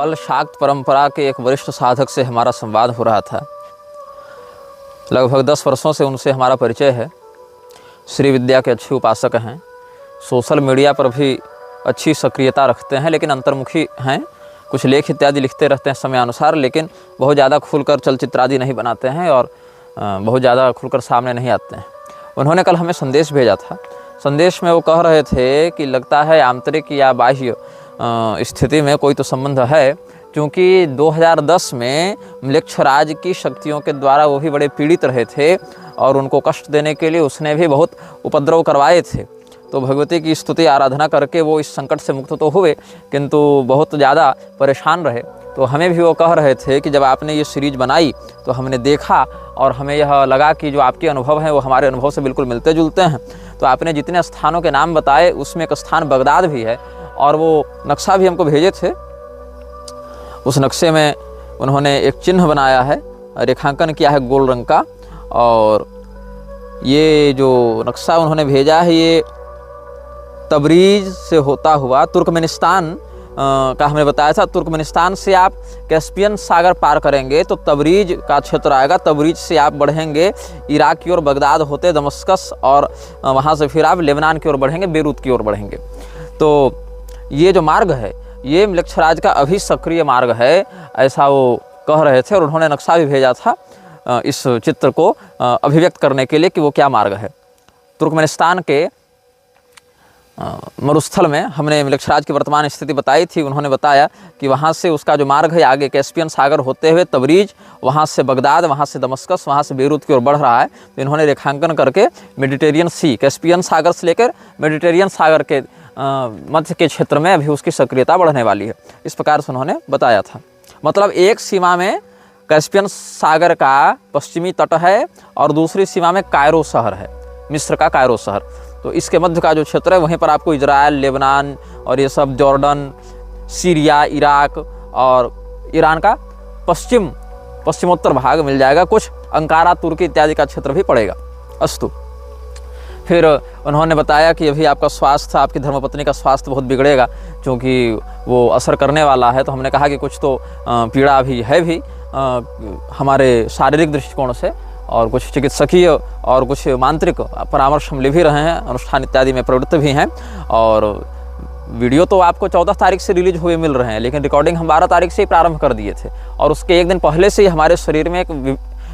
कल शाक्त परंपरा के एक वरिष्ठ साधक से हमारा संवाद हो रहा था। लगभग 10 वर्षों से उनसे हमारा परिचय है। श्री विद्या के अच्छे उपासक हैं, सोशल मीडिया पर भी अच्छी सक्रियता रखते हैं, लेकिन अंतर्मुखी हैं। कुछ लेख इत्यादि लिखते रहते हैं समयानुसार, लेकिन बहुत ज़्यादा खुलकर चलचित्र आदि नहीं बनाते हैं और बहुत ज़्यादा खुलकर सामने नहीं आते हैं। उन्होंने कल हमें संदेश भेजा था। संदेश में वो कह रहे थे कि लगता है आंतरिक या बाह्य स्थिति में कोई तो संबंध है, क्योंकि 2010 में म्लेच्छराज की शक्तियों के द्वारा वो भी बड़े पीड़ित रहे थे और उनको कष्ट देने के लिए उसने भी बहुत उपद्रव करवाए थे। तो भगवती की स्तुति आराधना करके वो इस संकट से मुक्त तो हुए, किंतु बहुत ज़्यादा परेशान रहे। तो हमें भी वो कह रहे थे कि जब आपने ये सीरीज बनाई तो हमने देखा और हमें यह लगा कि जो आपके अनुभव हैं वो हमारे अनुभव से बिल्कुल मिलते जुलते हैं। तो आपने जितने स्थानों के नाम बताए उसमें एक स्थान बगदाद भी है और वो नक्शा भी हमको भेजे थे। उस नक्शे में उन्होंने एक चिन्ह बनाया है, रेखांकन किया है गोल रंग का, और ये जो नक्शा उन्होंने भेजा है ये तबरीज से होता हुआ तुर्कमेनिस्तान का हमें बताया था। तुर्कमेनिस्तान से आप कैस्पियन सागर पार करेंगे तो तबरीज का क्षेत्र आएगा। तबरीज से आप बढ़ेंगे इराक की ओर, बगदाद होते दमस्कस, और वहाँ से फिर आप लेबनान की ओर बढ़ेंगे, बेरूत की ओर बढ़ेंगे। तो ये जो मार्ग है ये म्लेच्छराज का अभी सक्रिय मार्ग है, ऐसा वो कह रहे थे। और उन्होंने नक्शा भी भेजा था इस चित्र को अभिव्यक्त करने के लिए कि वो क्या मार्ग है। तुर्कमेनिस्तान के मरुस्थल में हमने म्लेच्छराज की वर्तमान स्थिति बताई थी। उन्होंने बताया कि वहाँ से उसका जो मार्ग है आगे कैस्पियन सागर होते हुए तबरीज, वहाँ से बगदाद, वहाँ से दमस्कस, वहाँ से बेरूत की ओर बढ़ रहा है। तो इन्होंने रेखांकन करके मेडिटेरियन सी, कैस्पियन सागर से लेकर मेडिटेरियन सागर के मध्य के क्षेत्र में अभी उसकी सक्रियता बढ़ने वाली है, इस प्रकार से उन्होंने बताया था। मतलब एक सीमा में कैस्पियन सागर का पश्चिमी तट है और दूसरी सीमा में कायरो शहर है, मिस्र का कायरो शहर। तो इसके मध्य का जो क्षेत्र है वहीं पर आपको इजराइल, लेबनान और ये सब, जॉर्डन, सीरिया, इराक और ईरान का पश्चिमोत्तर भाग मिल जाएगा। कुछ अंकारा, तुर्की इत्यादि का क्षेत्र भी पड़ेगा। अस्तु, फिर उन्होंने बताया कि अभी आपका स्वास्थ्य, आपकी धर्मपत्नी का स्वास्थ्य बहुत बिगड़ेगा क्योंकि वो असर करने वाला है। तो हमने कहा कि कुछ तो पीड़ा अभी है भी हमारे शारीरिक दृष्टिकोण से, और कुछ चिकित्सकीय और कुछ मांत्रिक परामर्श हम ले भी रहे हैं, अनुष्ठान इत्यादि में प्रवृत्त भी हैं। और वीडियो तो आपको 14 तारीख से रिलीज हुए मिल रहे हैं, लेकिन रिकॉर्डिंग हम 12 तारीख से ही प्रारंभ कर दिए थे। और उसके एक दिन पहले से ही हमारे शरीर में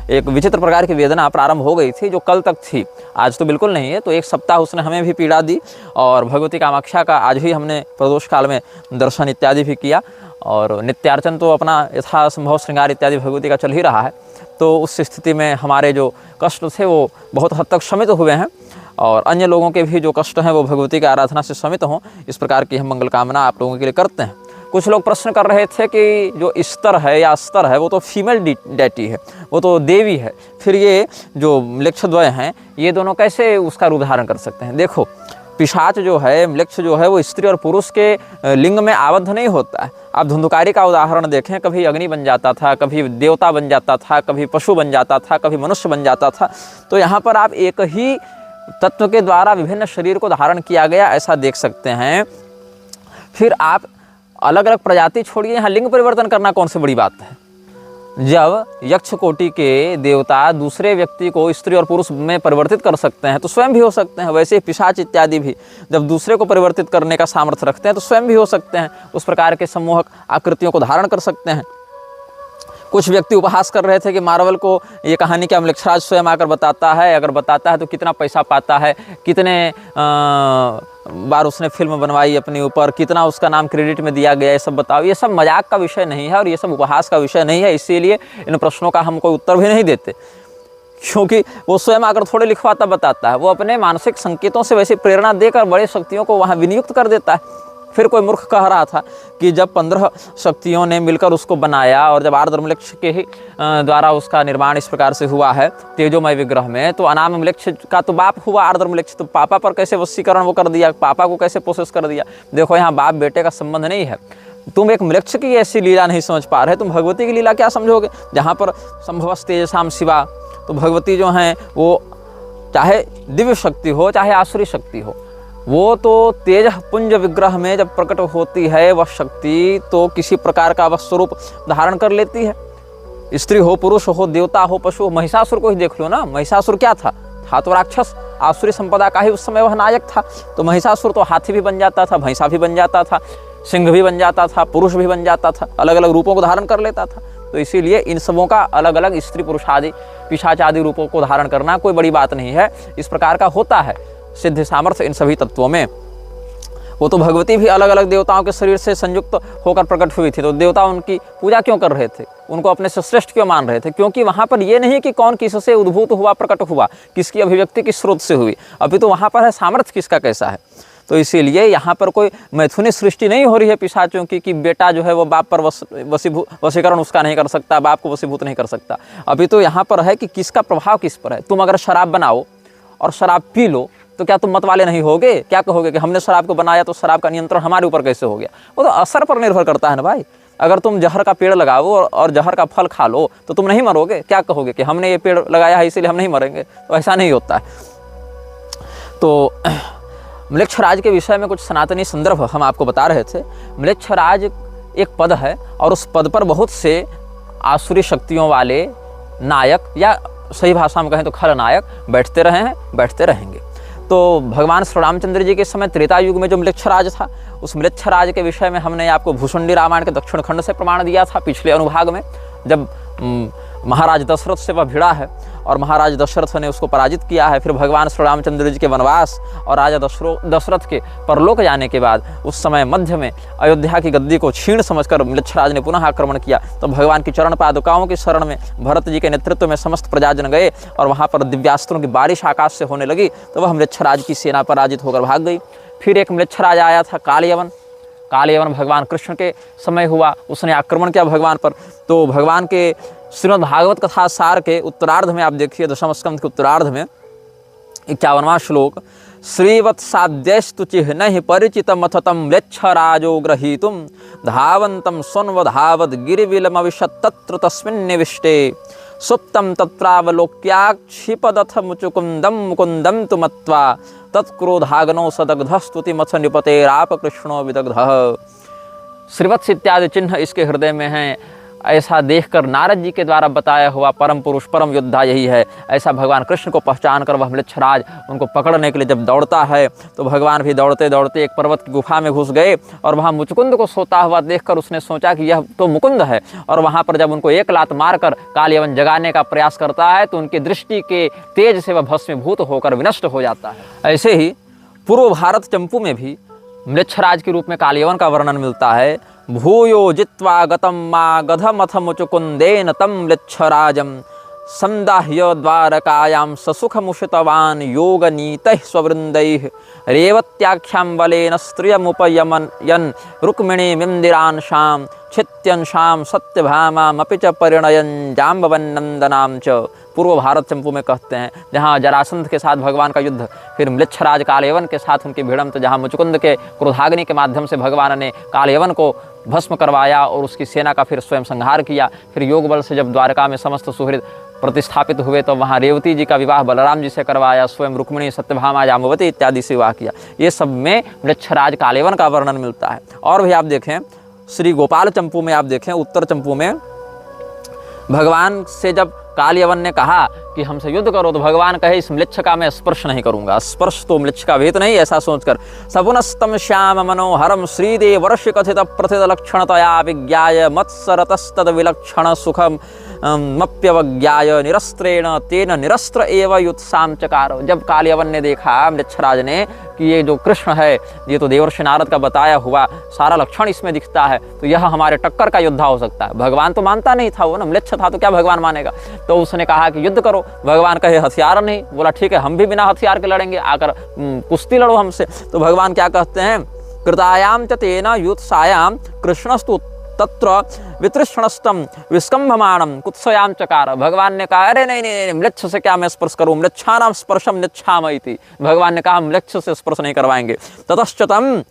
एक विचित्र प्रकार की वेदना प्रारंभ हो गई थी, जो कल तक थी, आज तो बिल्कुल नहीं है। तो एक सप्ताह उसने हमें भी पीड़ा दी। और भगवती कामाक्षा का आज ही हमने प्रदोष काल में दर्शन इत्यादि भी किया, और नित्यार्चन तो अपना यथासंभव श्रृंगार इत्यादि भगवती का चल ही रहा है। तो उस स्थिति में हमारे जो कष्ट थे वो बहुत हद तक शमित हुए हैं, और अन्य लोगों के भी जो कष्ट हैं वो भगवती की आराधना से शमित हों, इस प्रकार की हम मंगल कामना आप लोगों के लिए करते हैं। कुछ लोग प्रश्न कर रहे थे कि जो स्तर है या अस्तर है वो तो फीमेल डेटी है, वो तो देवी है, फिर ये जो म्लेच्छद्वय हैं ये दोनों कैसे उसका रूप धारण कर सकते हैं। देखो, पिशाच जो है, म्लेच्छ जो है, वो स्त्री और पुरुष के लिंग में आबद्ध नहीं होता है। आप धुंधुकारी का उदाहरण देखें, कभी अग्नि बन जाता था, कभी देवता बन जाता था, कभी पशु बन जाता था, कभी मनुष्य बन जाता था। तो यहाँ पर आप एक ही तत्व के द्वारा विभिन्न शरीर को धारण किया गया ऐसा देख सकते हैं। फिर आप अलग अलग प्रजाति छोड़िए, यहाँ लिंग परिवर्तन करना कौन सी बड़ी बात है। जब यक्ष कोटि के देवता दूसरे व्यक्ति को स्त्री और पुरुष में परिवर्तित कर सकते हैं तो स्वयं भी हो सकते हैं, वैसे ही पिशाच इत्यादि भी जब दूसरे को परिवर्तित करने का सामर्थ्य रखते हैं तो स्वयं भी हो सकते हैं, उस प्रकार के सम्मोहक आकृतियों को धारण कर सकते हैं। कुछ व्यक्ति उपहास कर रहे थे कि मार्वल को ये कहानी क्या म्लेच्छराज स्वयं आकर बताता है, अगर बताता है तो कितना पैसा पाता है, कितने बार उसने फिल्म बनवाई अपने ऊपर, कितना उसका नाम क्रेडिट में दिया गया, ये सब बताओ। ये सब मजाक का विषय नहीं है और ये सब उपहास का विषय नहीं है, इसीलिए इन प्रश्नों का हम कोई उत्तर भी नहीं देते, क्योंकि वो स्वयं आकर थोड़े लिखवाता बताता है। वो अपने मानसिक संकेतों से वैसे प्रेरणा देकर बड़े शक्तियों को वहाँ विनियुक्त कर देता है। फिर कोई मूर्ख कह रहा था कि जब 15 शक्तियों ने मिलकर उसको बनाया और जब आर्द्र म्लेच्छ के ही द्वारा उसका निर्माण इस प्रकार से हुआ है तेजोमय विग्रह में, तो अनाम म्लेच्छ का तो बाप हुआ आर्द्र म्लेच्छ, तो पापा पर कैसे वशीकरण वो कर दिया, पापा को कैसे प्रोसेस कर दिया। देखो, यहाँ बाप बेटे का संबंध नहीं है। तुम एक म्लेच्छ की ऐसी लीला नहीं समझ पा रहे, तुम भगवती की लीला क्या समझोगे। जहाँ पर संभवस्तेजसाम शिवा, तो भगवती जो हैं वो चाहे दिव्य शक्ति हो चाहे आसुरी शक्ति हो, वो तो तेज पुंज विग्रह में जब प्रकट होती है वह शक्ति, तो किसी प्रकार का वह स्वरूप धारण कर लेती है। स्त्री हो, पुरुष हो, देवता हो, पशु हो। महिषासुर को ही देख लो ना, महिषासुर क्या था तो राक्षस, आसुरी संपदा का ही उस समय वह नायक था। तो महिषासुर तो हाथी भी बन जाता था, भैंसा भी बन जाता था, सिंह भी बन जाता था, पुरुष भी बन जाता था, अलग अलग रूपों को धारण कर लेता था। तो इसीलिए इन सबों का अलग अलग स्त्री पुरुष आदि पिशाच आदि रूपों को धारण करना कोई बड़ी बात नहीं है। इस प्रकार का होता है सिद्ध सामर्थ्य इन सभी तत्वों में। वो तो भगवती भी अलग अलग देवताओं के शरीर से संयुक्त होकर प्रकट हुई थी, तो देवता उनकी पूजा क्यों कर रहे थे, उनको अपने से श्रेष्ठ क्यों मान रहे थे? क्योंकि वहाँ पर ये नहीं कि कौन किससे उद्भूत हुआ, प्रकट हुआ, किसकी अभिव्यक्ति किस स्रोत से हुई, अभी तो वहाँ पर है सामर्थ्य किसका कैसा है। तो इसीलिए यहाँ पर कोई मैथुनी सृष्टि नहीं हो रही है पिशाचों की कि बेटा जो है वो बाप पर वशीकरण उसका नहीं कर सकता, बाप को वशीभूत नहीं कर सकता। अभी तो यहाँ पर है कि किसका प्रभाव किस पर है। तुम अगर शराब बनाओ और शराब पी लो तो क्या तुम मत वाले नहीं होगे? क्या कहोगे कि हमने शराब को बनाया तो शराब का नियंत्रण हमारे ऊपर कैसे हो गया? वो तो असर पर निर्भर करता है ना भाई। अगर तुम जहर का पेड़ लगाओ और जहर का फल खा लो तो तुम नहीं मरोगे? क्या कहोगे कि हमने ये पेड़ लगाया है इसीलिए हम नहीं मरेंगे? तो ऐसा नहीं होता है। तो म्लेच्छराज के विषय में कुछ सनातनी संदर्भ हम आपको बता रहे थे। म्लेच्छराज एक पद है और उस पद पर बहुत से आसुरी शक्तियों वाले नायक, या सही भाषा में कहें तो खलनायक बैठते रहे हैं, बैठते रहेंगे। तो भगवान श्री रामचंद्र जी के समय त्रेता युग में जो म्लेच्छराज था, उस म्लेच्छराज के विषय में हमने आपको भूषुंडी रामायण के दक्षिण खंड से प्रमाण दिया था पिछले अनुभाग में। जब महाराज दशरथ से वह भिड़ा है और महाराज दशरथ ने उसको पराजित किया है, फिर भगवान श्री रामचंद्र जी के वनवास और राजा दशरथ के परलोक जाने के बाद उस समय मध्य में अयोध्या की गद्दी को क्षीण समझकर म्लेच्छराज ने पुनः आक्रमण किया। तो भगवान की चरण पादुकाओं की शरण में भरत जी के नेतृत्व में समस्त प्रजाजन गए और वहाँ पर दिव्यास्त्रों की बारिश आकाश से होने लगी, तो वह म्लेच्छराज की सेना पराजित होकर भाग गई। फिर एक म्लेच्छराज आया था कालयवन। कालयवन भगवान कृष्ण के समय हुआ, उसने आक्रमण किया भगवान पर। तो भगवान के श्रीमद् भागवत कथा सार के उत्तरार्ध में आप देखिए, दशम स्कंध के उत्तरार्ध में 51वां श्लोक, श्रीवत्साद्यस्तु चिह्नैः परिचितम् अथ तं म्लेच्छराजो ग्रहीतुं धावन्तं स्वन्वधावद् गिरिविलमविशत् तत्र तस्मिन्निविष्टे सुप्तं तत्रावलोक्याक्षिपदथ मुचुकुन्दं मुकुन्दं तु मत्वा तत्क्रोधाग्नौ सदग्धस्तुतिमथ नृपतेराप कृष्णो विदग्धः। श्रीवत्स इत्यादि चिन्ह इसके हृदय में हैं, ऐसा देखकर नारद जी के द्वारा बताया हुआ परम पुरुष परम योद्धा यही है। ऐसा भगवान कृष्ण को पहचान कर वह म्लेच्छराज उनको पकड़ने के लिए जब दौड़ता है, तो भगवान भी दौड़ते दौड़ते एक पर्वत की गुफा में घुस गए और वहाँ मुचुकुंद को सोता हुआ देखकर उसने सोचा कि यह तो मुकुंद है। और वहाँ पर जब उनको एक लात मारकर कालयवन जगाने का प्रयास करता है तो उनकी दृष्टि के तेज से वह भस्मीभूत होकर विनष्ट हो जाता है। ऐसे ही पूर्व भारत चंपू में भी म्लेच्छराज के रूप में कालयवन का वर्णन मिलता है। भूयो जित्वा गतम मा गधमथ मुचुकुंदेन तम म्लेच्छराजम संदाह्य द्वारकायां ससुखमुषितवान् योगनीतैः स्ववृन्दैः रेवत्याख्यां बलेन स्त्रियमुपयमयन् रुक्मिणीमिन्दिरांशां छित्यंशां सत्यभामामपि च परिणयन् जाम्बवन्नन्दनां च। पूर्व भारत चंपू में कहते हैं, जहाँ जरासंध के साथ भगवान का युद्ध, फिर म्लेच्छराज कालयवन के साथ उनकी भिड़ंत, जहाँ मुचुकुंद के क्रोधाग्नि के माध्यम से भगवान ने कालयवन को भस्म करवाया और उसकी सेना का फिर स्वयं संहार किया। फिर योग बल से जब द्वारका में समस्त सुहृद प्रतिस्थापित हुए तो वहाँ रेवती जी का विवाह बलराम जी से करवाया, स्वयं रुक्मिणी सत्यभामा जाम्बवती इत्यादि से विवाह किया। ये सब में म्लेच्छराज कालयवन का वर्णन मिलता है। और भी आप देखें श्री गोपाल चंपू में, आप देखें उत्तर चंपू में भगवान से जब कालयवन ने कहा कि हमसे युद्ध करो, तो भगवान कहे इस म्लेच्छ का मैं स्पर्श नहीं करूंगा। स्पर्श तो म्लेच्छ का भेद नहीं, ऐसा सोचकर सपुनस्तम श्याम मनोहरम श्रीदेव वर्ष कथित प्रथित लक्षणतया विज्ञाय मत्सरतस्तद विलक्षण सुखम मप्यवज्ञाय निरस्त्रेण तेन निरस्त्र एव युत्साम चकार। जब कालयवन ने देखा म्लेच्छराज ने कि ये जो कृष्ण है ये तो देवर्षि नारद का बताया हुआ सारा लक्षण इसमें दिखता है, तो यह हमारे टक्कर का योद्धा हो सकता है। भगवान तो मानता नहीं था, वो ना म्लेच्छ था तो क्या भगवान मानेगा। तो उसने कहा कि युद्ध करो। भगवान कहे हथियार नहीं। बोला ठीक है, हम भी बिना हथियार के लड़ेंगे, आकर कुश्ती लड़ो हमसे। तो भगवान क्या कहते हैं, कृतायाम च तेन युत्सायाम कृष्णस्तु तत्र वितृष्णस्तम विस्कंभमाणम कुत्सयाम चकार। भगवान ने कहा अरे नहीं नहीं, म्लेच्छ से क्या मैं स्पर्श करूं, म्लेच्छानाम स्पर्शम निच्छामयति। भगवान ने कहा म्लेच्छ से स्पर्श नहीं करवाएंगे। ततश्चतम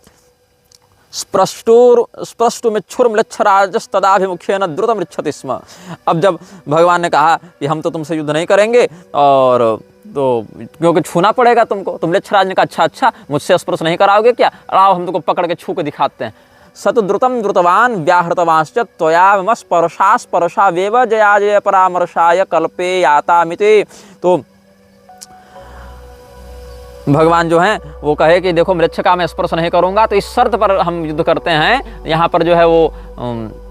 स्पृष्टुमिच्छुर्म्लेच्छराजस्तदाभिमुखेन द्रुतमृच्छति स्म। अब जब भगवान ने कहा कि हम तो तुमसे युद्ध नहीं करेंगे और तो क्योंकि छूना पड़ेगा तुमको। तो म्लेच्छराज ने कहा अच्छा अच्छा, मुझसे स्पर्श नहीं कराओगे क्या? आओ हम तुमको पकड़ के छू के दिखाते हैं। सतद्रुतम द्रुतवान व्याहृतवांश्च त्वया मम स्पर्शा स्पर्शा वेव जया जय परामर्शाय कल्पे यातामिति। तो भगवान जो हैं वो कहे कि देखो मृच्छ का मैं स्पर्श नहीं करूंगा, तो इस शर्त पर हम युद्ध करते हैं। यहाँ पर जो है वो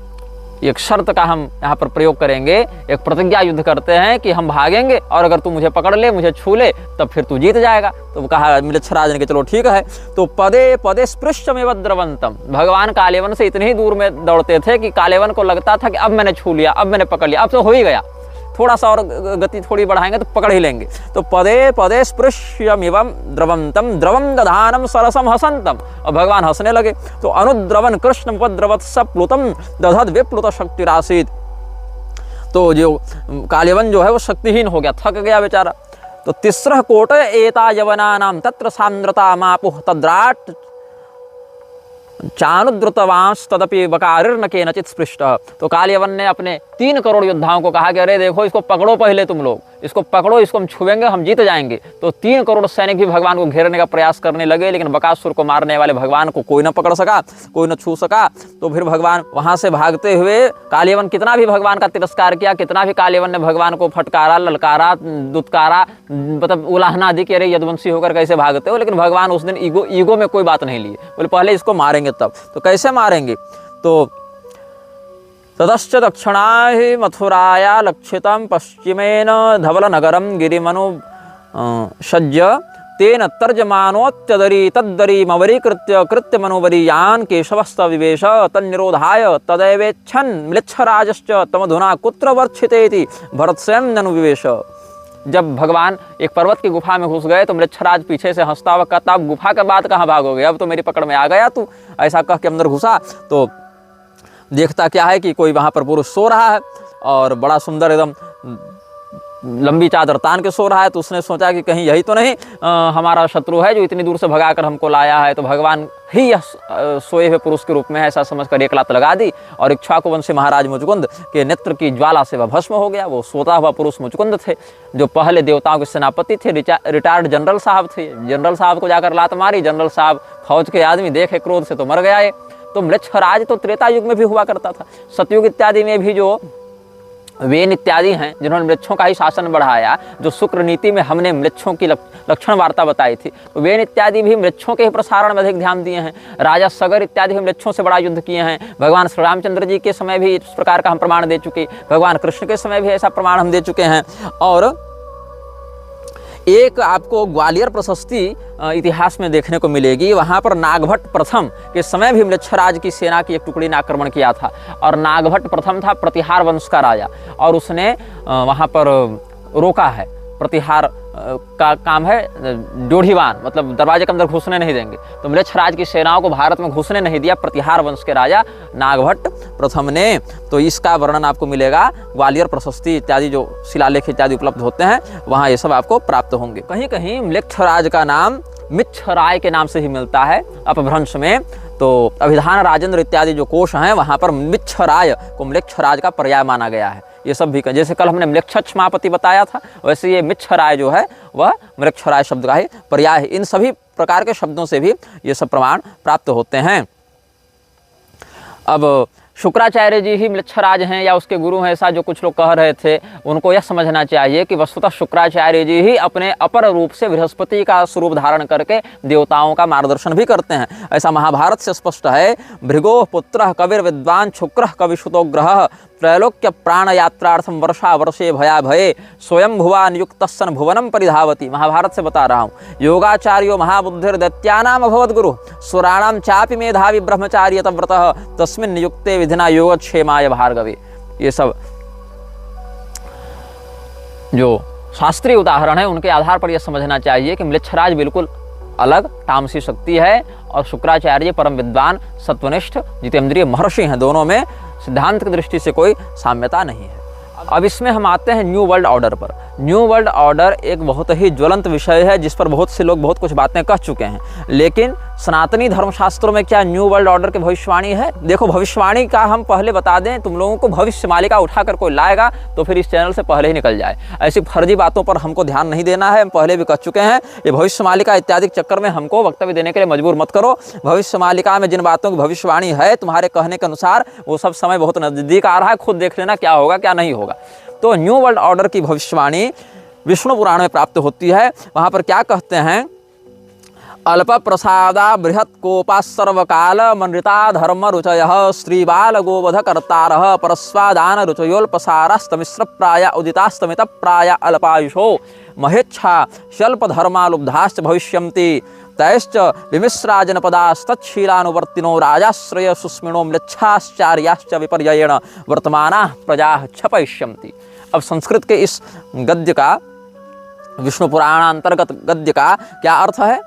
एक शर्त का हम यहाँ पर प्रयोग करेंगे, एक प्रतिज्ञा युद्ध करते हैं कि हम भागेंगे और अगर तू मुझे पकड़ ले, मुझे छू ले, तब फिर तू जीत जाएगा। तो कहा म्लेच्छराज ने कि चलो ठीक है। तो पदे पदे स्पृश्यमेव द्रवंतम, भगवान कालेवन से इतनी दूर में दौड़ते थे कि कालेवन को लगता था कि अब मैंने छू लिया, अब मैंने पकड़ लिया, अब तो हो ही गया, थोड़ा सा और गति थोड़ी बढ़ाएंगे तो पकड़ ही लेंगे। तो पदे पदे स्पृश्यमिवं द्रवंतम द्रवम दधानम सरसम हसंतम, और भगवान हंसने लगे। तो अनुद्रवन कृष्ण उपद्रवत्स प्लुतम दधद विप्लुत शक्तिरासीत। तो जो कालेवन जो है वो शक्तिहीन हो गया, थक गया बेचारा। तो तिस्रः कोट एता यवनानाम तत्र सांद्रता मापुः तद्राट चानुद्रुतवांश तदपि बकारिर्न केनचित् स्पृष्ट। तो कालयवन ने अपने 3 करोड़ योद्धाओं को कहा कि अरे देखो इसको पकड़ो, पहले तुम लोग इसको पकड़ो, इसको हम छुएंगे, हम जीत जाएंगे। तो 3 करोड़ सैनिक भी भगवान को घेरने का प्रयास करने लगे, लेकिन बकासुर को मारने वाले भगवान को कोई न पकड़ सका, कोई न छू सका। तो फिर भगवान वहां से भागते हुए, कालयवन कितना भी भगवान का तिरस्कार किया, कितना भी कालयवन ने भगवान को फटकारा, ललकारा, दुत्कारा, मतलब उलाहना दी कि अरे यदुवंशी होकर कैसे भागते हो, लेकिन भगवान उस दिन ईगो में कोई बात नहीं लिए, बोले पहले इसको मारेंगे तब। तो कैसे मारेंगे? तो ततश्च दक्षिणा हि मथुराया लक्षितं पश्चिमेन धवलनगरं गिरिमनु सज्य तेन तर्जमानोत्यदरी तद्दरी मवरीकृत्य कृत्य मनोवरीयान् केशवस्तविवेश तन्निरोधाय तदैवेच्छन् म्लेच्छराजश्च तमधुना कुत्र वर्क्षितेति भरतस्वयं ननुविवेश। जब भगवान एक पर्वत की गुफा में घुस गए तो म्लेच्छराज पीछे से हंसता हुआ कहता, अब गुफा के बाद कहाँ भागोगे, अब तो मेरी पकड़ में आ गया तू, ऐसा कह के अंदर घुसा। तो देखता क्या है कि कोई वहाँ पर पुरुष सो रहा है और बड़ा सुंदर एकदम लंबी चादर तान के सो रहा है। तो उसने सोचा कि कहीं यही तो नहीं हमारा शत्रु है जो इतनी दूर से भगाकर हमको लाया है। तो भगवान ही यह सोए हुए पुरुष के रूप में है ऐसा समझकर एक लात लगा दी और इक्ष्वाकु वंशी महाराज मुचुकुंद के नेत्र की ज्वाला से वह भस्म हो गया। वो सोता हुआ पुरुष मुचुकुंद थे, जो पहले देवताओं के सेनापति थे, रिटायर्ड जनरल साहब थे। जनरल साहब को जाकर लात मारी, जनरल साहब फौज के आदमी देखे क्रोध से तो मर गया। तो म्लेच्छराज तो त्रेता युग में भी हुआ करता था, सतयुग इत्यादि में भी जो वेन इत्यादि हैं जिन्होंने म्लेच्छों का ही शासन बढ़ाया, जो शुक्र नीति में हमने म्लेच्छों की लक्षण वार्ता बताई थी, तो वेन इत्यादि भी म्लेच्छों के ही प्रसारण में अधिक ध्यान दिए हैं। राजा सगर इत्यादि भी म्लेच्छों से बड़ा युद्ध किए हैं। भगवान श्री रामचंद्र जी के समय भी इस प्रकार का हम प्रमाण दे चुके, भगवान कृष्ण के समय भी ऐसा प्रमाण हम दे चुके हैं। और एक आपको ग्वालियर प्रशस्ति इतिहास में देखने को मिलेगी। वहाँ पर नागभट्ट प्रथम के समय भी म्लेच्छराज की सेना की एक टुकड़ी ने आक्रमण किया था और नागभट्ट प्रथम था प्रतिहार वंश का राजा, और उसने वहाँ पर रोका है। प्रतिहार का काम है जोड़ीवान, मतलब दरवाजे के अंदर घुसने नहीं देंगे। तो म्लेच्छराज की सेनाओं को भारत में घुसने नहीं दिया प्रतिहार वंश के राजा नागभट्ट प्रथम ने। तो इसका वर्णन आपको मिलेगा ग्वालियर प्रशस्ति इत्यादि जो शिलालेख इत्यादि उपलब्ध होते हैं, वहाँ ये सब आपको प्राप्त होंगे। कहीं कहीं म्लेच्छराज का नाम मिच्छराय के नाम से ही मिलता है अपभ्रंश में। तो अभिधान राजेंद्र इत्यादि जो कोश हैं वहाँ पर मिच्छराय को म्लेच्छराज का पर्याय माना गया है। ये सब भी जैसे कल हमने म्लेच्छमापति बताया था, वैसे ये मिच्छराय जो है वह म्लेच्छराय शब्द का ही पर्याय है। इन सभी प्रकार के शब्दों से भी ये सब प्रमाण प्राप्त होते हैं। अब शुक्राचार्य जी ही म्लेच्छराज हैं या उसके गुरु हैं, ऐसा जो कुछ लोग कह रहे थे, उनको यह समझना चाहिए कि वस्तुतः शुक्राचार्य जी ही अपने अपर रूप से बृहस्पति का स्वरूप धारण करके देवताओं का मार्गदर्शन भी करते हैं। ऐसा महाभारत से स्पष्ट है। भृगो पुत्र कविर विद्वान शुक्र कविशुतो ग्रह त्रैलोक्य प्राण यात्रार्थम वर्षा वर्षे भया भये स्वयं भुवा नियुक्त सन भुवनम परिधावती। महाभारत से बता रहा हूँ। योगाचार्यो महाबुद्धिर दैत्यानाम अभवत गुरु सुराणाम चापि मेधावी ब्रह्मचार्य तव्रतः तस्मिन् नियुक्ते विधिना योगक्षेमाय भार्गवे। ये सब जो शास्त्रीय उदाहरण है उनके आधार पर यह समझना चाहिए कि म्लेच्छराज बिल्कुल अलग तामसी शक्ति है और शुक्राचार्य परम विद्वान सत्वनिष्ठ जितेंद्रिय महर्षि हैं। दोनों में सिद्धांत की दृष्टि से कोई साम्यता नहीं है। अब इसमें हम आते हैं न्यू वर्ल्ड ऑर्डर पर। न्यू वर्ल्ड ऑर्डर एक बहुत ही ज्वलंत विषय है जिस पर बहुत से लोग बहुत कुछ बातें कह चुके हैं, लेकिन सनातनी धर्मशास्त्रों में क्या न्यू वर्ल्ड ऑर्डर की भविष्यवाणी है? देखो, भविष्यवाणी का हम पहले बता दें, तुम लोगों को भविष्य मालिका उठाकर कोई लाएगा तो फिर इस चैनल से पहले ही निकल जाए। ऐसी फर्जी बातों पर हमको ध्यान नहीं देना है, हम पहले भी कह चुके हैं। ये भविष्य मालिका इत्यादि चक्कर में हमको वक्तव्य देने के लिए मजबूर मत करो। भविष्य मालिका में जिन बातों की भविष्यवाणी है तुम्हारे कहने के अनुसार, वो सब समय बहुत नजदीक आ रहा है, खुद देख लेना क्या होगा क्या नहीं होगा। तो न्यू वर्ल्ड ऑर्डर की भविष्यवाणी विष्णु पुराण में प्राप्त होती है। वहाँ पर क्या कहते हैं? अल्प प्रसादा बृहत् कोपा सर्वकाल मनृता धर्म रुचय स्त्रीबाल गोवध कर्तारः परस्वादान रुचयोल्पसारास्तमिश्र प्राय उदितास्तमित प्राय अल्पायुषो महेच्छा शल्प धर्मालुब्धाश्च भविष्यन्ति तैश्च विमिश्राजनपदास्तच्छीलानुवर्तिनो राजाश्रय सुस्मिनो म्लेच्छाश्चार्याश्च विपर्ययेण वर्तमानाः प्रजाः क्षपयिष्यन्ति। अब संस्कृत के इस गद्य का, विष्णु पुराण अंतर्गत गद्य का क्या अर्थ है?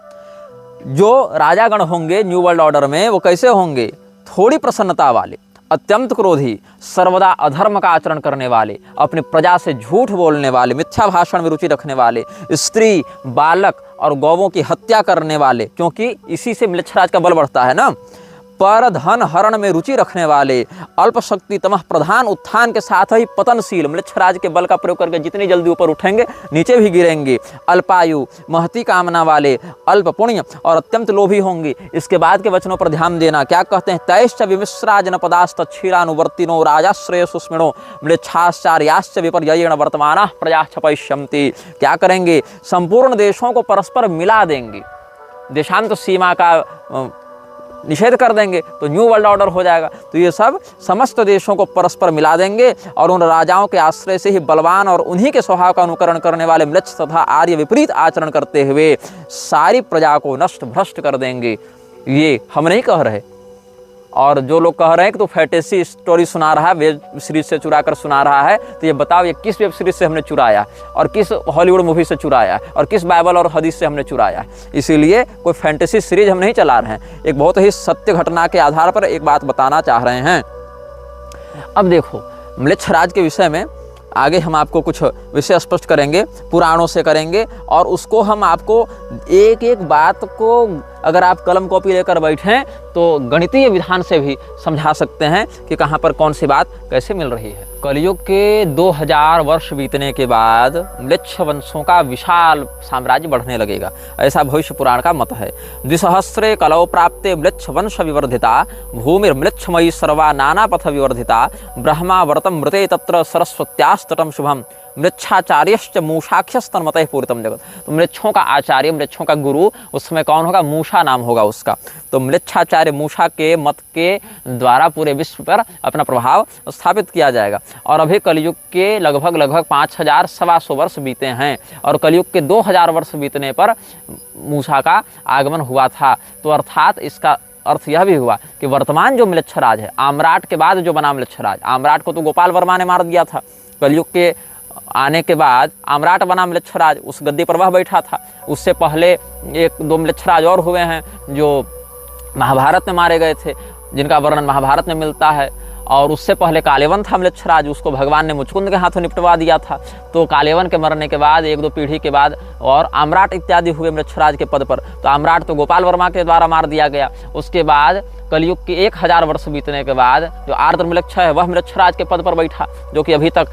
जो राजागण होंगे न्यू वर्ल्ड ऑर्डर में, वो कैसे होंगे? थोड़ी प्रसन्नता वाले, अत्यंत क्रोधी, सर्वदा अधर्म का आचरण करने वाले, अपनी प्रजा से झूठ बोलने वाले, मिथ्या भाषण में रुचि रखने वाले, स्त्री, बालक और गौवों की हत्या करने वाले, क्योंकि इसी से म्लेच्छराज का बल बढ़ता है ना। पर धन हरण में रुचि रखने वाले, अल्प शक्ति तमह प्रधान उत्थान के साथ ही पतनशील, म्लेच्छराज के बल का प्रयोग करके जितनी जल्दी ऊपर उठेंगे नीचे भी गिरेंगे। अल्पायु, महती कामना वाले, अल्प पुण्य और अत्यंत लोभी होंगे। इसके बाद के वचनों पर ध्यान देना, क्या कहते हैं? तैश्च विमिश्रा जनपदास्तच्छीलानुवर्तिनो राजाश्रय सुस्मिनो म्लेच्छाश्चार्याश्च विपर्ययेण वर्तमानाः प्रजाः क्षपयिष्यन्ति। क्या करेंगे? संपूर्ण देशों को परस्पर मिला देंगे, देशांत सीमा का निषेध कर देंगे तो न्यू वर्ल्ड ऑर्डर हो जाएगा। तो ये सब समस्त देशों को परस्पर मिला देंगे और उन राजाओं के आश्रय से ही बलवान और उन्हीं के स्वभाव का अनुकरण करने वाले म्लेच्छ तथा आर्य विपरीत आचरण करते हुए सारी प्रजा को नष्ट भ्रष्ट कर देंगे। ये हम नहीं कह रहे, और जो लोग कह रहे हैं कि तो फैंटेसी स्टोरी सुना रहा है, वेब सीरीज से चुरा कर सुना रहा है, तो ये बताओ ये किस वेब सीरीज से हमने चुराया और किस हॉलीवुड मूवी से चुराया और किस बाइबल और हदीस से हमने चुराया। इसीलिए कोई फैंटेसी सीरीज हम नहीं चला रहे हैं, एक बहुत ही सत्य घटना के आधार पर एक बात बताना चाह रहे हैं। अब देखो, म्लेच्छराज के विषय में आगे हम आपको कुछ विषय स्पष्ट करेंगे, पुराणों से करेंगे, और उसको हम आपको एक एक बात को अगर आप कलम कॉपी लेकर बैठें तो गणितीय विधान से भी समझा सकते हैं कि कहाँ पर कौन सी बात कैसे मिल रही है। कलयुग के 2000 वर्ष बीतने के बाद म्लेच्छ वंशों का विशाल साम्राज्य बढ़ने लगेगा, ऐसा भविष्य पुराण का मत है। द्विसहस्रे कलौ प्राप्ते म्लेच्छ वंश विवर्धिता भूमिर्म्लेच्छमयी सर्वा नाना पथ विवर्धिता ब्रह्मावर्तम मृते तत्र सरस्वत्यास्तटम शुभम मृच्छाचार्यश्च मूषाख्यस्तन्मतः पूरितम जगत। तो मृच्छों का आचार्य, मृच्छों का गुरु उस समय कौन होगा? मूषा नाम होगा उसका। तो मृच्छाचार्य मूषा के मत के द्वारा पूरे विश्व पर अपना प्रभाव स्थापित किया जाएगा। और अभी कलयुग के लगभग 5000 वर्ष बीते हैं और कलयुग के 2000 वर्ष बीतने पर मूषा का आगमन हुआ था। तो अर्थात इसका अर्थ यह भी हुआ कि वर्तमान जो म्लेच्छराज है, आम्राट के बाद जो बना म्लेच्छराज, आम्राट को तो गोपाल वर्मा ने मार दिया था, कलयुग के आने के बाद आम्राट बना म्लेच्छराज, उस गद्दी पर वह बैठा था। उससे पहले 1-2 म्लेच्छराज और हुए हैं जो महाभारत में मारे गए थे, जिनका वर्णन महाभारत में मिलता है। और उससे पहले कालेवन था म्लेच्छराज, उसको भगवान ने मुचकुंद के हाथों निपटवा दिया था। तो कालेवन के मरने के बाद 1-2 पीढ़ी के बाद और आम्राट इत्यादि हुए म्लेच्छराज के पद पर। तो आम्राट तो गोपाल वर्मा के द्वारा मार दिया गया। उसके बाद कलयुग के 1000 वर्ष बीतने के बाद जो आर्द्र म्लेच्छ है वह म्लेच्छराज के पद पर बैठा, जो कि अभी तक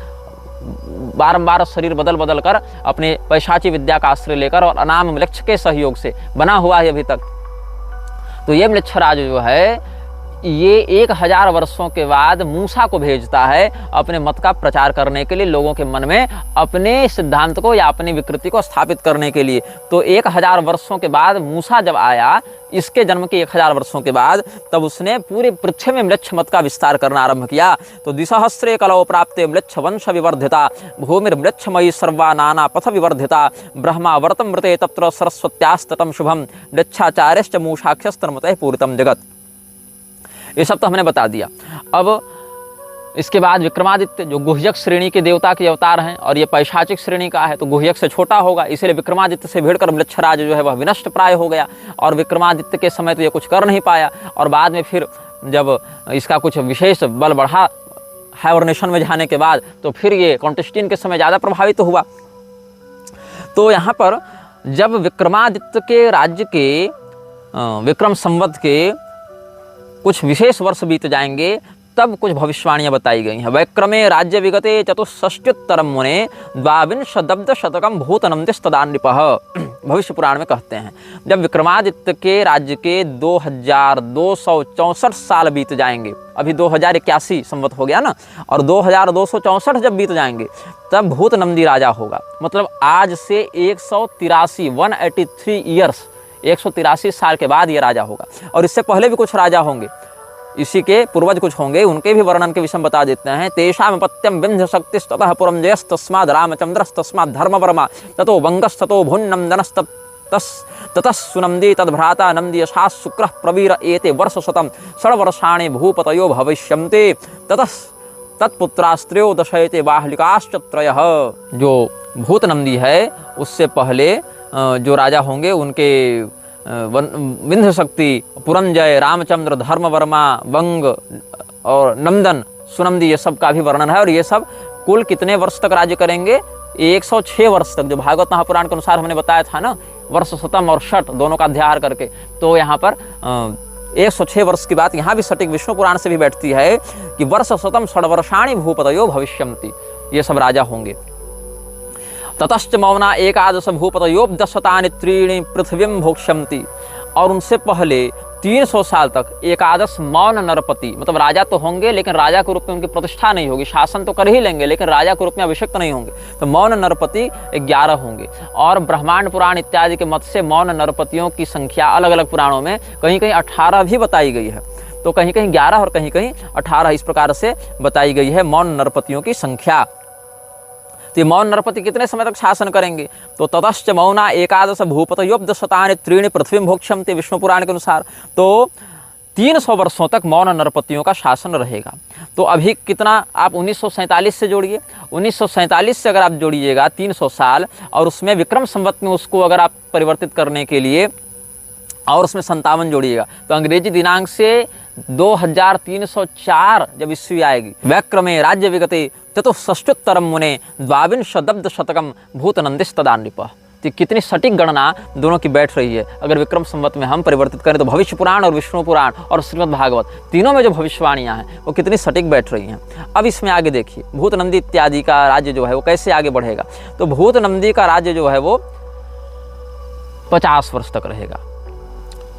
बारंबार शरीर बदल कर अपने पैशाची विद्या का आश्रय लेकर और अनाम म्लेच्छ के सहयोग से बना हुआ है अभी तक। तो ये म्लेच्छराज जो है ये 1000 वर्षों के बाद मूसा को भेजता है अपने मत का प्रचार करने के लिए, लोगों के मन में अपने सिद्धांत को या अपनी विकृति को स्थापित करने के लिए। तो 1000 वर्षों के बाद मूसा जब आया, इसके जन्म के 1000 वर्षों के बाद, तब उसने पूरे पृथ्वी में म्लेच्छ मत का विस्तार करना आरंभ किया। तो द्विसहस्रे कलौ प्राप्ते म्लेच्छ वंश विवर्धिता भूमिर्म्लेच्छमयी सर्वा नाना पथ विवर्धिता ब्रह्मावर्तम मृते तत्र सरस्वत्यास्तटम शुभम म्लेच्छाचार्यश्च मूषाख्यस्तन्मतः पूरितम जगत। ये सब तो हमने बता दिया। अब इसके बाद विक्रमादित्य जो गुह्यक श्रेणी के देवता के अवतार हैं, और ये पैशाचिक श्रेणी का है तो गुह्यक से छोटा होगा, इसलिए विक्रमादित्य से भिड़कर म्लेच्छराज जो है वह विनष्ट प्राय हो गया। और विक्रमादित्य के समय तो ये कुछ कर नहीं पाया, और बाद में फिर जब इसका कुछ विशेष बल बढ़ा हाइबरनेशन में जाने के बाद, तो फिर ये कॉन्टेस्टिन के समय ज़्यादा प्रभावित हुआ। तो यहाँ पर जब विक्रमादित्य के राज्य के विक्रम संवत के कुछ विशेष वर्ष बीत जाएंगे, तब कुछ भविष्यवाणियां बताई गई हैं। वैक्रमे राज्य विगते चतुष्षष्ट्युत्तरम मुने द्वाविंशदब्द शतकम भूतनंदिस्तदा नृपः। भविष्य पुराण में कहते हैं जब विक्रमादित्य के राज्य के 2264 साल बीत जाएंगे, अभी 2081 संवत हो गया ना, और 2264 जब बीत जाएंगे तब भूतनंदी राजा होगा। मतलब आज से 183 ईयर्स, 183 साल के बाद ये राजा होगा। और इससे पहले भी कुछ राजा होंगे, इसी के पूर्वज कुछ होंगे, उनके भी वर्णन के विषय बता देते हैं। तेषाम पत्यम विंध्य शक्तिस्ततः पुरम जयस्तस्माद् रामचंद्रस्तस्माद् धर्मवर्मा ततो वंगस्ततो भुन्नंदनस्ततः सुनंदी तद्भ्राता नंदी यशा शुक्रः प्रवीर एते वर्षशतं षड्वर्षाणि भूपतयो भविष्यन्ते ततः तत्पुत्रास्त्रयो दशयते बाहलिकाश्च त्रयः। जो भूतनंदी है उससे पहले जो राजा होंगे उनके विंध्य शक्ति, पुरंजय, रामचंद्र, धर्मवर्मा, वंग और नंदन, सुनंदी, ये सब का भी वर्णन है। और ये सब कुल कितने वर्ष तक राज्य करेंगे? 106 वर्ष तक, जो भागवत महापुराण के अनुसार हमने बताया था ना, वर्ष शतम और षट दोनों का अध्याय करके। तो यहाँ पर 106 वर्ष की बात यहाँ भी सटीक विष्णु पुराण से भी बैठती है कि वर्ष शतम षड्वर्षाणि भूपतयो भविष्यन्ति, ये सब राजा होंगे। ततश्च मौना एकादश भूपतयोपदशतानि त्रीणि पृथ्वीं भोक्ष्यन्ति। और उनसे पहले 300 साल तक एकादश मौन नरपति, मतलब राजा तो होंगे लेकिन राजा के रूप में उनकी प्रतिष्ठा नहीं होगी, शासन तो कर ही लेंगे लेकिन राजा के रूप में अभिषिक्त नहीं होंगे। तो मौन नरपति 11 होंगे। और ब्रह्मांड पुराण इत्यादि के मत से मौन नरपतियों की संख्या अलग अलग पुराणों में कहीं कहीं 18 भी बताई गई है। तो कहीं कहीं 11 और कहीं कहीं 18 इस प्रकार से बताई गई है मौन नरपतियों की संख्या। तो मौन नरपति कितने समय तक शासन करेंगे? तो ततश्च मौना एकादश भूपतयोपदशतानि त्रीणि पृथ्वीं भोक्ष्यन्ति, विष्णु पुराण के अनुसार। तो 300 वर्षों तक मौन नरपतियों का शासन रहेगा। तो अभी कितना आप 1947 से जोड़िए, 1947 से अगर आप जोड़िएगा 300 साल, और उसमें विक्रम संवत में उसको अगर आप परिवर्तित करने के लिए और उसमें 57 जोड़िएगा तो अंग्रेजी दिनांक से 2304 जब ईस्वी आएगी। वैक्रमे राज्य विगते चतुष्षष्ट्युत्तरम मुने द्वाविंशदब्द शतकम भूतनंदिस्तदा नृपः। तो कितनी सटीक गणना दोनों की बैठ रही है। अगर विक्रम संवत में हम परिवर्तित करें तो भविष्य पुराण और विष्णु पुराण और श्रीमद् भागवत तीनों में जो भविष्यवाणियां हैं वो कितनी सटीक बैठ रही हैं। अब इसमें आगे देखिए भूतनंदी इत्यादि का राज्य जो है वो कैसे आगे बढ़ेगा। तो भूतनंदी का राज्य जो है वो 50 वर्ष तक रहेगा।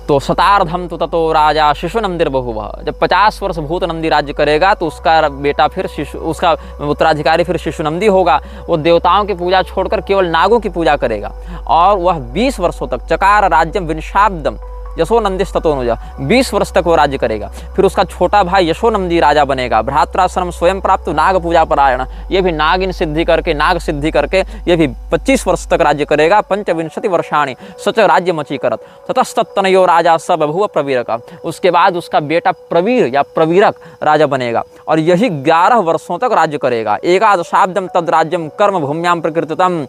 तो शतार्धम तो ततो राजा शिशुनंदिर बहुवः। जब 50 वर्ष भूतनंदी राज्य करेगा तो उसका बेटा फिर उसका उत्तराधिकारी फिर शिशुनंदी होगा। वो देवताओं की पूजा छोड़कर केवल नागों की पूजा करेगा। और वह 20 वर्षों तक चकार राज्यम विंशाब्दम यशोनंदिस्ततोनुजा, 20 वर्ष तक वो राज्य करेगा। फिर उसका छोटा भाई यशोनंदी राजा बनेगा। भ्रात्राश्रम स्वयं प्राप्त नाग पूजा परायण, ये भी नागिन सिद्धि करके, नाग सिद्धि करके ये भी 25 वर्ष तक राज्य करेगा। 25 वर्षाणि सच राज्य मची करत ततस्ततनयो राजा स बभूव प्रवीरक। उसके बाद उसका बेटा प्रवीर या प्रवीरक राजा बनेगा और यही 11 वर्षों तक राज्य करेगा। एकादशाब्दम तद राज्यम कर्म भूम्याम प्रकृतितम।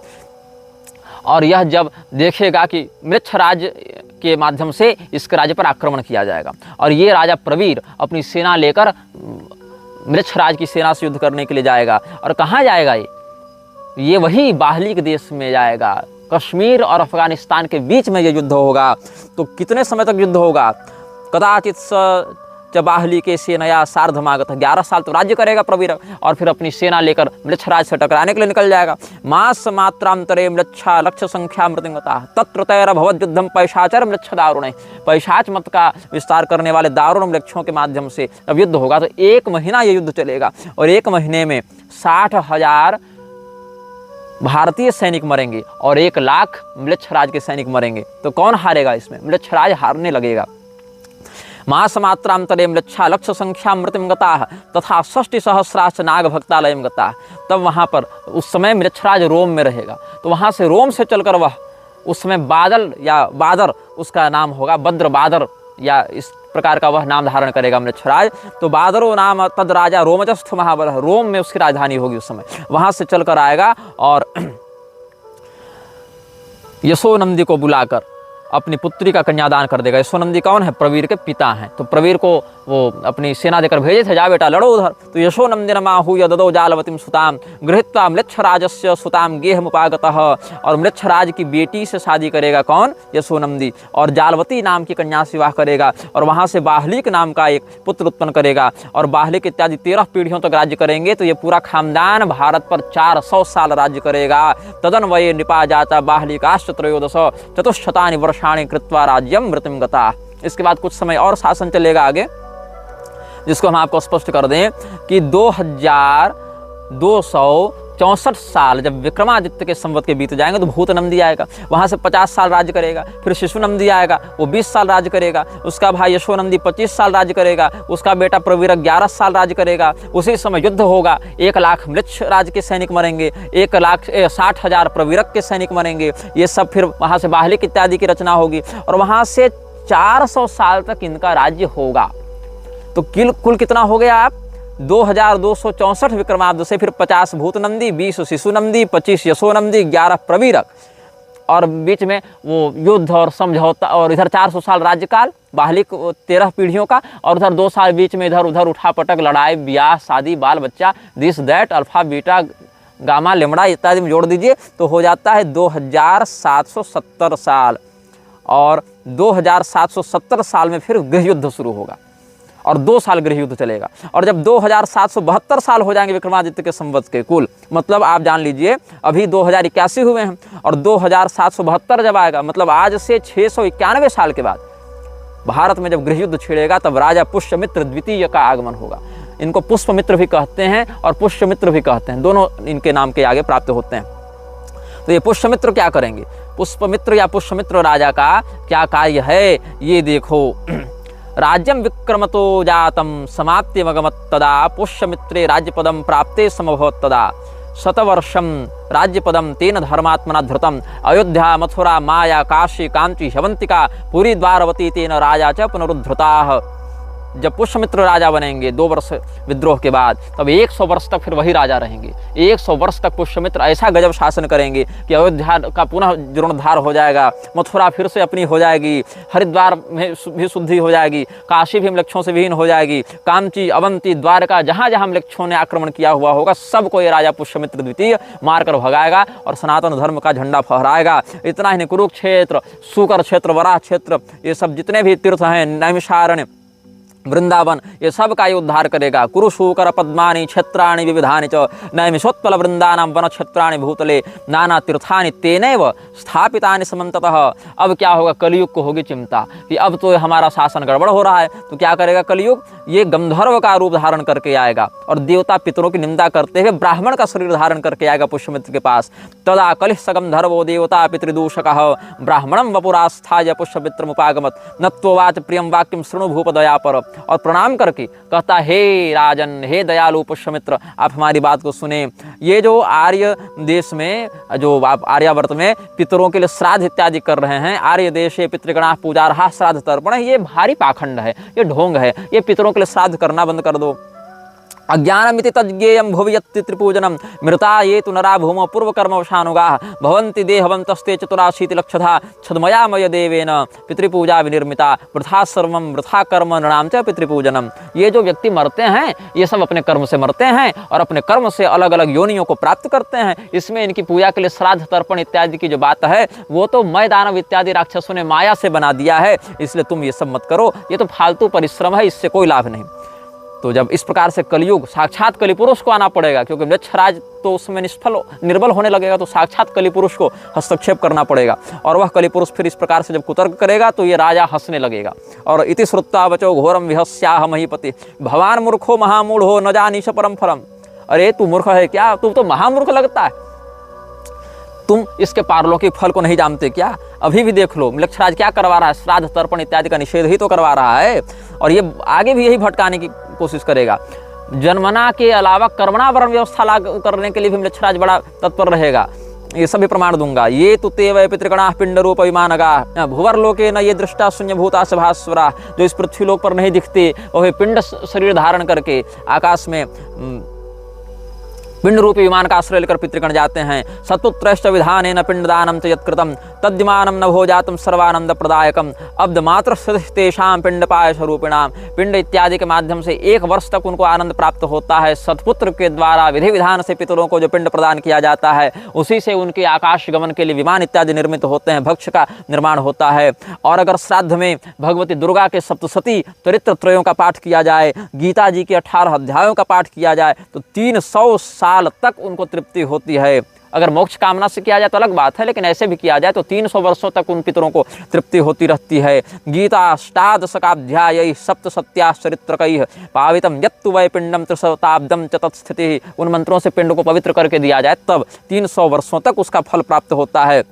और यह जब देखेगा कि मृक्ष राज्य के माध्यम से इस राज्य पर आक्रमण किया जाएगा और ये राजा प्रवीर अपनी सेना लेकर मृक्ष राज की सेना से युद्ध करने के लिए जाएगा। और कहाँ जाएगा? ये वही बाहलिक देश में जाएगा। कश्मीर और अफगानिस्तान के बीच में ये युद्ध होगा। तो कितने समय तक युद्ध होगा? कदाचित च बाहली के सेनया सार्धमागत, 11 साल तो राज्य करेगा प्रवीर और फिर अपनी सेना लेकर मृक्षराज से टकराने के लिए निकल जाएगा। मास मात्रांतरे मृच्छा लक्ष्य संख्या मृतिंगता तत्र तैर भवद युद्धम पैशाचर मृक्ष दारुण। पैशाच मत का विस्तार करने वाले दारुण मृक्षों के माध्यम से अब युद्ध होगा। तो 1 महीना ये युद्ध चलेगा और 1 महीने में 60,000 भारतीय सैनिक मरेंगे और 1 लाख मृक्षराज के सैनिक मरेंगे। तो कौन हारेगा इसमें? मृक्षराज हारने लगेगा। मास मात्रांतरे मृच्छा लक्ष्य संख्या मृतिम गता तथा 60 सहस्राश्च नाग भक्तालयम गता। तब वहाँ पर उस समय मृक्षराज रोम में रहेगा। तो वहाँ से रोम से चलकर वह उस समय बादल या बादर उसका नाम होगा, बद्र बादर या इस प्रकार का वह नाम धारण करेगा मृक्षराज। तो बादरो नाम तद राजा रोमजस्थ महाबल, रोम में उसकी राजधानी होगी उस समय। वहाँ से चलकर आएगा और यशोनंदी को बुलाकर अपनी पुत्री का कन्यादान कर देगा। यशोनंदी कौन है? प्रवीर के पिता हैं। तो प्रवीर को वो अपनी सेना देकर भेजे थे, जा बेटा लड़ो उधर। तो यशो नंदिन माहू यददो जालवतीम सुताम गृहीत्वा म्लेच्छराजस्य सुताम गेहमुपागतः, और म्लेच्छराज की बेटी से शादी करेगा कौन? यशो नंदी, और जालवती नाम की कन्या से विवाह करेगा, और वहाँ से बाहलिक नाम का एक पुत्र उत्पन्न करेगा, और बाहलिक इत्यादि 13 पीढ़ियों तक राज्य करेंगे। तो ये पूरा खानदान भारत पर 400 साल राज्य करेगा। तदन्वये निपा जाता बाहलिकाश्च त्रयोदश चतुश्शतानि वर्षाणि कृत्वा राज्यम मृतिम गता। इसके बाद कुछ समय और शासन चलेगा आगे, जिसको हम आपको स्पष्ट कर दें कि 2264 साल जब विक्रमादित्य के संवत के बीत जाएंगे तो भूत नंदी आएगा, वहाँ से 50 साल राज्य करेगा। फिर शिशु नंदी आएगा, वो 20 साल राज्य करेगा। उसका भाई यशो नंदी 25 साल राज्य करेगा। उसका बेटा प्रवीर 11 साल राज्य करेगा। उसी समय युद्ध होगा, 1 लाख म्लेच्छ राज के सैनिक मरेंगे, 1,60,000 प्रवीरक के सैनिक मरेंगे। ये सब फिर वहाँ से बाहलिक इत्यादि की रचना होगी, और वहाँ से 400 साल तक इनका राज्य होगा। तो कुल कितना हो गया आप? 2264 विक्रमाब्द से फिर 50 भूत नंदी, 20 शिशु नंदी, 25 यशो नंदी, 11 प्रवीरक, और बीच में वो युद्ध और समझौता, और इधर 400 साल राज्यकाल बाहलिक 13 पीढ़ियों का, और उधर 2 साल बीच में इधर उधर उठापटक, लड़ाई, ब्याह, शादी, बाल बच्चा, this that, alpha beta gamma lambda इत्यादि में जोड़ दीजिए तो हो जाता है 2770 साल। और 2770 साल में फिर गृह युद्ध शुरू होगा, और 2 साल गृह युद्ध चलेगा। और जब 2772 साल हो जाएंगे विक्रमादित्य के संवत के कुल, मतलब आप जान लीजिए अभी 2081 हुए हैं, और 2772 जब आएगा, मतलब आज से 691 साल के बाद भारत में जब गृह युद्ध छिड़ेगा, तब राजा पुष्यमित्र द्वितीय का आगमन होगा। इनको पुष्पमित्र भी कहते हैं और पुष्यमित्र भी कहते हैं, दोनों इनके नाम के आगे प्राप्त होते हैं। तो ये पुष्यमित्र क्या करेंगे? पुष्पमित्र या पुष्यमित्र राजा का क्या कार्य है ये देखो। राज्यम विक्रमतो जातम समाप्तिमगमत् तदा पुष्यमित्रे राज्यपदम प्राप्ते समभवत् तदा शतवर्षम राज्यपदम तेन धर्मात्मना धृतम अयोध्या मथुरा माया काशी कांची ह्यवंतिका पुरी द्वारवती तेन राजा च पुनरुद्धृताः। जब पुष्यमित्र राजा बनेंगे 2 वर्ष विद्रोह के बाद, तब 100 वर्ष तक फिर वही राजा रहेंगे। 100 वर्ष तक पुष्यमित्र ऐसा गजब शासन करेंगे कि अयोध्या का पुनः जीर्णोद्धार हो जाएगा, मथुरा फिर से अपनी हो जाएगी, हरिद्वार में भी शुद्धि हो जाएगी, काशी भी म्लेच्छों से विहीन हो जाएगी, कांची, अवंती, द्वारका, जहाँ जहाँ म्लेच्छों ने आक्रमण किया हुआ होगा सबको ये राजा पुष्यमित्र द्वितीय मारकर भगाएगा और सनातन धर्म का झंडा फहराएगा। इतना ही नहीं, कुरुक्षेत्र, सूकर क्षेत्र, वराह क्षेत्र, ये सब जितने भी तीर्थ हैं, नैमिषारण्य, वृंदावन, ये सब का उद्धार करेगा। कुरुशूकर पद्मानि क्षेत्राणि विविधानि च नैमिषोत्पल वृंदानां वन क्षेत्राणि भूतले नाना तीर्थानि तेनैव स्थापितानि समन्ततः। अब क्या होगा? कलयुग को होगी चिंता कि अब तो हमारा शासन गड़बड़ हो रहा है। तो क्या करेगा कलयुग? ये गंधर्व का रूप धारण करके आएगा और देवता पितरों की निंदा करते हुए ब्राह्मण का शरीर धारण करके आएगा पुष्यमित्र के पास। तदा कलिः सगंधर्वो देवता पितृदूषकः ब्राह्मणं वपुरास्थाय पुष्यमित्रमुपागमत् नत्वोवाच प्रियं वाक्यं शृणु भूपदया पर। और प्रणाम करके कहता, हे राजन, हे दयालु पुष्यमित्र, आप हमारी बात को सुने। ये जो आर्य देश में, जो आप आर्यावर्त में पितरों के लिए श्राद्ध इत्यादि कर रहे हैं, आर्य देश पितृगणा पूजा रहा श्राद्ध तर्पण है, ये भारी पाखंड है, ये ढोंग है। ये पितरों के लिए श्राद्ध करना बंद कर दो। अज्ञानमिति तज्ञेयं भुवि यत्पितृपूजनं मृता ये तु नरा भूमौ पूर्वकर्मवशानुगाः भवन्ति देहवन्तस्ते चतुराशीतिलक्षधा छद्मयामय देवेन पितृपूजा विनिर्मिता वृथा सर्वं वृथा कर्म नृणां च पितृपूजनम। ये जो व्यक्ति मरते हैं ये सब अपने कर्म से मरते हैं और अपने कर्म से अलग अलग योनियों को प्राप्त करते हैं। इसमें इनकी पूजा के लिए श्राद्ध तर्पण इत्यादि की जो बात है वो तो मय दानव इत्यादि राक्षसों ने माया से बना दिया है, इसलिए तुम ये सब मत करो, ये तो फालतू परिश्रम है, इससे कोई लाभ नहीं। तो जब इस प्रकार से कलयुग, साक्षात कलिपुरुष को आना पड़ेगा, क्योंकि म्लेच्छराज तो उसमें निर्बल होने लगेगा, तो साक्षात कलिपुरुष को हस्तक्षेप करना पड़ेगा। और वह कलिपुरुष फिर इस प्रकार से जब कुतर्क करेगा तो ये राजा हंसने लगेगा। और इति श्रुत्वा वचो घोरम विहस्याह महीपति भवान मूर्खो महामूढ़ो न जानीश परम फलम। अरे तू मूर्ख है क्या? तू तो महामूर्ख लगता है, तुम इसके पारलौकिक फल को नहीं जानते क्या? अभी भी देख लो म्लेच्छराज क्या करवा रहा है, श्राद्ध तर्पण इत्यादि का निषेध ही तो करवा रहा है, और ये आगे भी यही भटकाने की कोशिश करेगा। जन्मना के अलावा कर्मणा वर्ण व्यवस्था लागू करने के लिए भी म्लेच्छराज बड़ा तत्पर रहेगा। ये सभी प्रमाण दूंगा। ये तो तेवै पितृगणा पिंड रूप विमानगा भुवर लोके न ये दृष्टा शून्य भूता सभास्वरा। जो इस पृथ्वी लोक पर नहीं दिखते वह पिंड शरीर धारण करके आकाश में पिंड रूपी विमान का आश्रय लेकर पितृगण जाते हैं। सत्पुत्रश्च विधानेन पिंडदानं च यत्कृतं तद्यमानं न भोजातं सर्वानंद प्रदायकम अब्द मात्र तेषां पिंडपाय स्वरूपिणाम। पिंड इत्यादि के माध्यम से 1 वर्ष तक उनको आनंद प्राप्त होता है। सत्पुत्र के द्वारा विधि विधान से पितरों को जो पिंड प्रदान किया जाता है, उसी से उनके आकाश गमन के लिए विमान इत्यादि निर्मित होते हैं, भक्ष का निर्माण होता है। और अगर श्राद्ध में भगवती दुर्गा के सप्तशती चरित्र त्रयों का पाठ किया जाए, गीता जी के 18 अध्यायों का पाठ किया जाए, तो 300 साल तक उनको तृप्ति होती है। अगर मोक्ष कामना से किया जाए तो अलग बात है, लेकिन ऐसे भी किया जाए तो 300 वर्षों तक उन पितरों को तृप्ति होती रहती है। गीता अष्टादशकाध्याय सप्तसत्याश्चरित्रकैः पावितम यत्तु वै पिंडम त्रिशताब्दम च तत्स्थिति। उन मंत्रों से पिंड को पवित्र करके दिया जाए तब 300 वर्षों तक उसका फल प्राप्त होता है।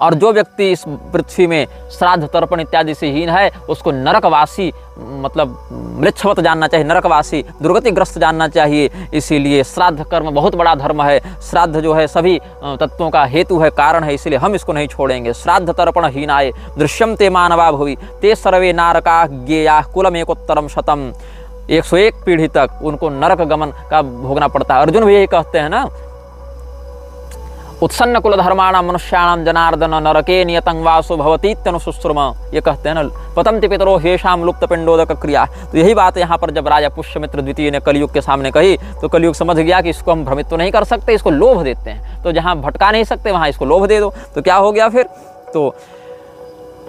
और जो व्यक्ति इस पृथ्वी में श्राद्ध तर्पण इत्यादि से हीन है, उसको नरकवासी मतलब मृच्छवत जानना चाहिए, नरकवासी दुर्गतिग्रस्त जानना चाहिए। इसीलिए श्राद्ध कर्म बहुत बड़ा धर्म है। श्राद्ध जो है सभी तत्वों का हेतु है, कारण है, इसलिए हम इसको नहीं छोड़ेंगे। श्राद्ध तर्पण हीनाय दृश्यम ते मानवा भुवि ते सर्वे नारका ज्ञेया कुलमेकोत्तरम शतम। 101 पीढ़ी तक उनको नरक गमन का भोगना पड़ता है। अर्जुन भी यही कहते हैं ना, उत्सन्न कुल धर्माणाम मनुष्याणाम जनार्दन नरके नियतं वासो भवतीत्यनुशुश्रुम। ये कहते हैं ना, पतंति पितरो हेषाम लुप्त पिंडोदक क्रिया। तो यही बात यहाँ पर जब राजा पुष्यमित्र द्वितीय ने कलयुग के सामने कही, तो कलयुग समझ गया कि इसको हम भ्रमित तो नहीं कर सकते, इसको लोभ देते हैं। तो जहाँ भटका नहीं सकते वहाँ इसको लोभ दे दो। तो क्या हो गया फिर, तो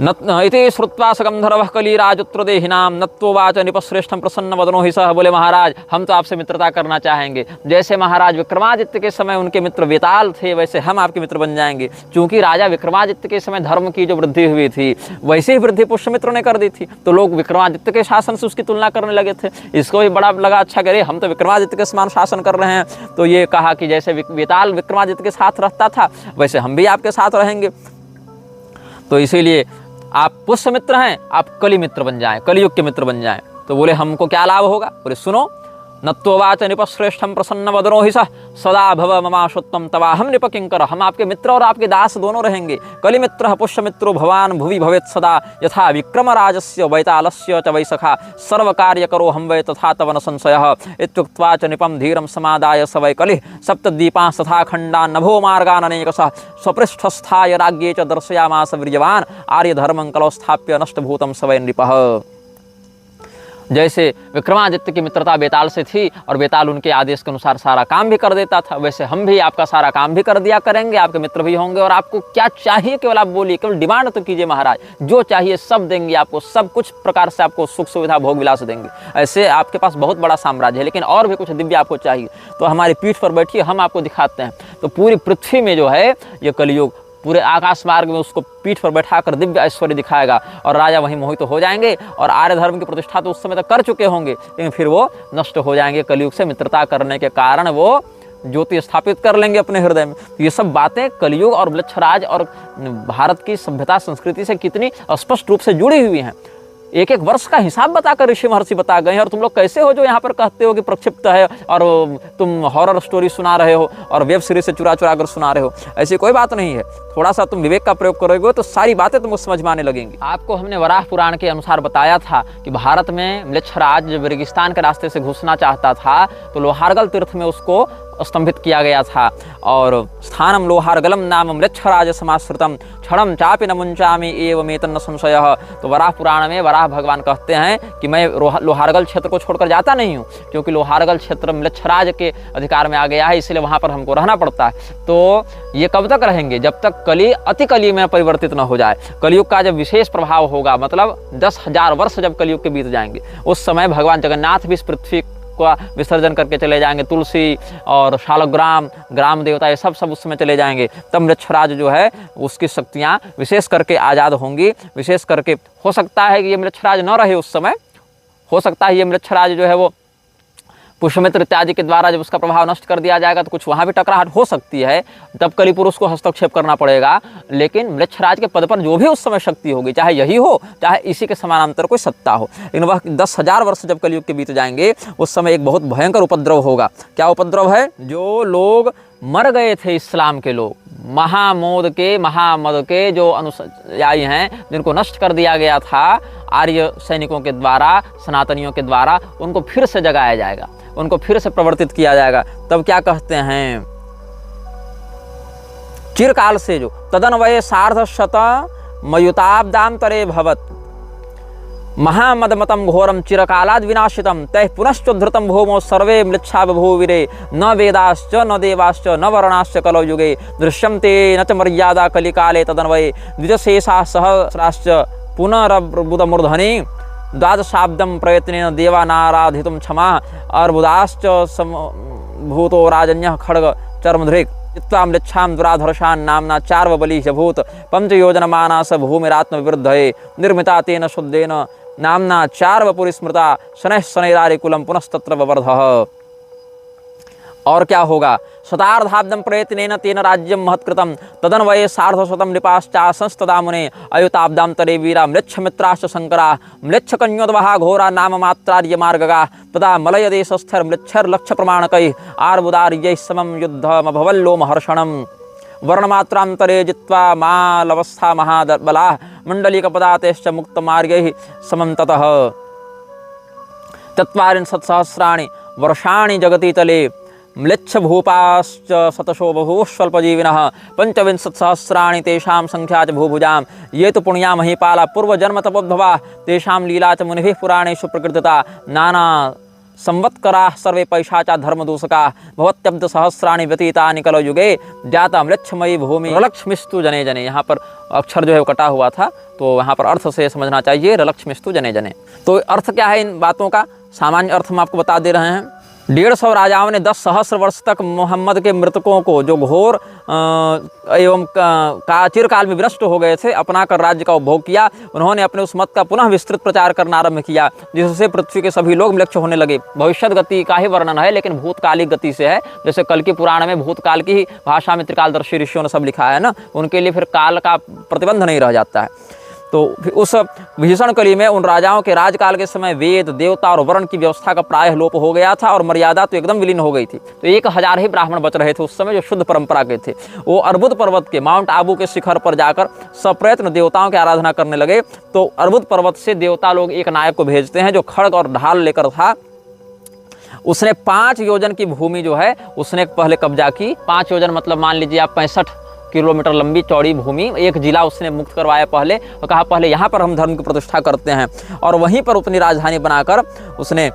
इति श्रुत्वा स गंधर्वः कलिराजुत्र देहिनाम नत्वोवाच निपश्रेष्ठं प्रसन्न वदनो हि सह। बोले महाराज, हम तो आपसे मित्रता करना चाहेंगे। जैसे महाराज विक्रमादित्य के समय उनके मित्र वेताल थे, वैसे हम आपके मित्र बन जाएंगे। क्योंकि राजा विक्रमादित्य के समय धर्म की जो वृद्धि हुई थी, वैसे ही वृद्धि पुष्यमित्र ने कर दी थी। तो लोग विक्रमादित्य के शासन से उसकी तुलना करने लगे थे। इसको भी बड़ा लगा, अच्छा करे हम तो विक्रमादित्य के समान शासन कर रहे हैं। तो ये कहा कि जैसे वेताल विक्रमादित्य के साथ रहता था, वैसे हम भी आपके साथ रहेंगे। तो इसीलिए आप पुष्यमित्र हैं, आप कली मित्र बन जाएं, कलियुग के मित्र बन जाएं। तो बोले हमको क्या लाभ होगा? बोले सुनो, नत्वोवाच निपश्रेष्ठं प्रसन्न वदनो हि सः सदा भव ममाशुत्वं तवाहम निपकिंकर। हम आपके मित्र और आपके दास दोनों रहेंगे। कलिमित्रः पुष्यमित्रो भवान भुवि भवेत् सदा यथा विक्रमराजस्य वैतालस्य च वै सखा सर्वकार्यकरो हम वै तथा तव न संशयः। इत्युक्त्वा च निपं धीरं समादाय स वै कलिः सप्तद्वीपान् तथा खण्डान् नभो मार्गान् अनेकशः स्वपृष्ठस्थाय राज्ञे च दर्शयामास वीर्यवान् आर्यधर्मं कलौ स्थाप्य नष्टभूतं स वै नृपः। जैसे विक्रमादित्य की मित्रता बेताल से थी और बेताल उनके आदेश के अनुसार सारा काम भी कर देता था, वैसे हम भी आपका सारा काम भी कर दिया करेंगे, आपके मित्र भी होंगे। और आपको क्या चाहिए केवल आप बोलिए, केवल डिमांड तो कीजिए महाराज, जो चाहिए सब देंगे आपको, सब कुछ प्रकार से आपको सुख सुविधा भोग विलास देंगे। ऐसे आपके पास बहुत बड़ा साम्राज्य है, लेकिन और भी कुछ दिव्य आपको चाहिए तो हमारी पीठ पर बैठिए, हम आपको दिखाते हैं। तो पूरी पृथ्वी में जो है ये कलियुग पूरे आकाश मार्ग में उसको पीठ पर बैठाकर दिव्य ऐश्वर्य दिखाएगा और राजा वहीं मोहित तो हो जाएंगे। और आर्य धर्म की प्रतिष्ठा तो उस समय तक कर चुके होंगे, लेकिन फिर वो नष्ट हो जाएंगे। कलयुग से मित्रता करने के कारण वो ज्योति स्थापित कर लेंगे अपने हृदय में। तो ये सब बातें कलयुग और मृच्छराज और भारत की सभ्यता संस्कृति से कितनी स्पष्ट रूप से जुड़ी हुई हैं। एक एक वर्ष का हिसाब बताकर ऋषि महर्षि बता गए हैं। और तुम लोग कैसे हो जो यहाँ पर कहते हो कि प्रक्षिप्त है और तुम हॉरर स्टोरी सुना रहे हो और वेब सीरीज से चुरा चुरा कर सुना रहे हो? ऐसी कोई बात नहीं है। थोड़ा सा तुम विवेक का प्रयोग करोगे तो सारी बातें तुमको समझ में आने लगेंगी। आपको हमने वराह पुराण के अनुसार बताया था कि भारत में म्लेच्छराज जब रेगिस्तान के रास्ते से घुसना चाहता था तो लोहारगल तीर्थ में उसको स्तंभित किया गया था। और स्थानम लोहारगलम नाम म्लेच्छराज समाश्रितम क्षणम चापि न मुंचामि एवमेतन्न संशयः। तो वराह पुराण में वराह भगवान कहते हैं कि मैं लोहारगल क्षेत्र को छोड़कर जाता नहीं हूँ, क्योंकि लोहारगल क्षेत्र म्लेच्छराज के अधिकार में आ गया है, इसलिए वहाँ पर हमको रहना पड़ता है। तो ये कब तक रहेंगे? जब तक कली अति कली में परिवर्तित न हो जाए। कलयुग का जब विशेष प्रभाव होगा, मतलब 10,000 वर्ष जब कलयुग के बीत जाएंगे, उस समय भगवान जगन्नाथ भी इस पृथ्वी का विसर्जन करके चले जाएंगे। तुलसी और शालग्राम ग्राम देवता ये सब उस समय चले जाएंगे। तब मृच्छराज जो है उसकी शक्तियाँ विशेष करके आज़ाद होंगी। विशेष करके हो सकता है कि ये मृच्छराज न रहे उस समय, हो सकता है ये मृच्छराज जो है वो पुष्यमित्र इत्यादि के द्वारा जब उसका प्रभाव नष्ट कर दिया जाएगा तो कुछ वहाँ भी टकराहट हो सकती है, तब कली पुरुष को हस्तक्षेप करना पड़ेगा। लेकिन मृच्छराज के पद पर जो भी उस समय शक्ति होगी, चाहे यही हो चाहे इसी के समानांतर कोई सत्ता हो, लेकिन वह 10,000 वर्ष जब कलयुग के बीत जाएंगे उस समय एक बहुत भयंकर उपद्रव होगा। क्या उपद्रव है? जो लोग मर गए थे इस्लाम के लोग, महामद के जो अनुयायी हैं, जिनको नष्ट कर दिया गया था आर्य सैनिकों के द्वारा, सनातनियों के द्वारा, उनको फिर से जगाया जाएगा, उनको फिर से प्रवर्तित किया जाएगा। तब क्या कहते हैं, चिरकाल से जो तदन्वये सार्धशत मयुताब्दांतरे भवत महामदमतम घोरम चिरकालाद विनाशितम तैः पुनश्चोद्धृतम भूमो सर्वे म्लिच्छा बभूविरे न वेदाश्च न देवाश्च न वर्णाश्च कलौ युगे दृश्यन्ते न च मर्यादा कलिकाले तदन्वये द्विजशेषाः सहस्राश्च पुनरर्बुदमूर्धनि द्वादशाब्दं प्रयत्नेन देवानाराधितुं क्षमा अर्बुदाश्च भूतो राजन्यः खड्ग चर्मधृक् चित्वा म्लिच्छां दुराधर्षान् नाम्ना चार्वबली भूत पंचयोजनमानास भूमिरात्मविवृद्धये निर्मिता तेन शुद्धेन नाम्ना चार्वपुरी स्मृता शनैः शनैरारिकुलं पुनस्तत्र ववर्धः। और क्या होगा, शतार्धाब्दं प्रयत्नेन तेन राज्यं महत्कृतं तदन्वये सार्धशतं नृपाश्चा संस्तदा मुने अयुताब्दांतरे वीरा म्लेच्छमित्राश्च शंकरा म्लेच्छकन्योद्वहा घोरा नाम मात्रार्यमार्गगा तदा मलयदेशस्थैर् म्लेच्छैर्लक्षप्रमाणकैः आर्बुदार्यैः समं युद्धमभवल्लोमहर्षणम् वर्णमात्रांतरे जित्वा मालवस्था महाबलाः मण्डलिकपदातेश्च मुक्तमार्गैः समं ततः ४० वर्षाणि जगति तले म्लेच्छ भूपाश्च शतशो बभूः स्वल्पजीविनः २५ तेषां संख्या च भूभुजां ये तु पुण्या महीपाला पूर्वजन्म तपोद्भवा तेषां लीला च मुनिभिः पुराणेषु प्रकृतिता नाना संवत्कराः सर्वे पैशाचा धर्मदूषका भवत्यब्द सहस्राणि व्यतीतानि कलौ युगे जाता म्लेच्छमयी भूमि रलक्ष्मिस्तु जने जने। यहाँ पर अक्षर जो है वो कटा हुआ था, तो यहाँ पर अर्थ से समझना चाहिए रलक्ष्मिस्तु जने जने। तो अर्थ क्या है इन बातों का, सामान्य अर्थ हम आपको बता दे रहे हैं। 150 राजाओं ने 10 सहस्र वर्ष तक मोहम्मद के मृतकों को, जो घोर एवं चिरकाल में विनष्ट हो गए थे, अपना कर राज्य का उपभोग किया। उन्होंने अपने उस मत का पुनः विस्तृत प्रचार करना आरंभ किया, जिससे पृथ्वी के सभी लोग म्लेच्छ होने लगे। भविष्यत गति का ही वर्णन है, लेकिन भूतकालिक गति से है। जैसे कल की पुराण में भूतकाल की ही भाषा में त्रिकालदर्शी ऋषियों ने सब लिखा है ना, उनके लिए फिर काल का प्रतिबंध नहीं रह जाता है। तो उस भीषण कली में उन राजाओं के राजकाल के समय वेद, देवता और वर्ण की व्यवस्था का प्रायः लोप हो गया था और मर्यादा तो एकदम विलीन हो गई थी। तो 1000 ही ब्राह्मण बच रहे थे उस समय, जो शुद्ध परंपरा के थे। वो अर्बुद पर्वत के, माउंट आबू के शिखर पर जाकर सप्रयत्न देवताओं की आराधना करने लगे। तो अर्बुद पर्वत से देवता लोग एक नायक को भेजते हैं जो खड्ग और ढाल लेकर था। उसने 5 योजन की भूमि जो है उसने पहले कब्जा की। 5 योजन मतलब मान लीजिए आप 65 किलोमीटर लंबी चौड़ी भूमि, एक जिला उसने मुक्त करवाया पहले, और कहा पहले यहाँ पर हम धर्म की प्रतिष्ठा करते हैं। और वहीं पर अपनी राजधानी बनाकर उसने,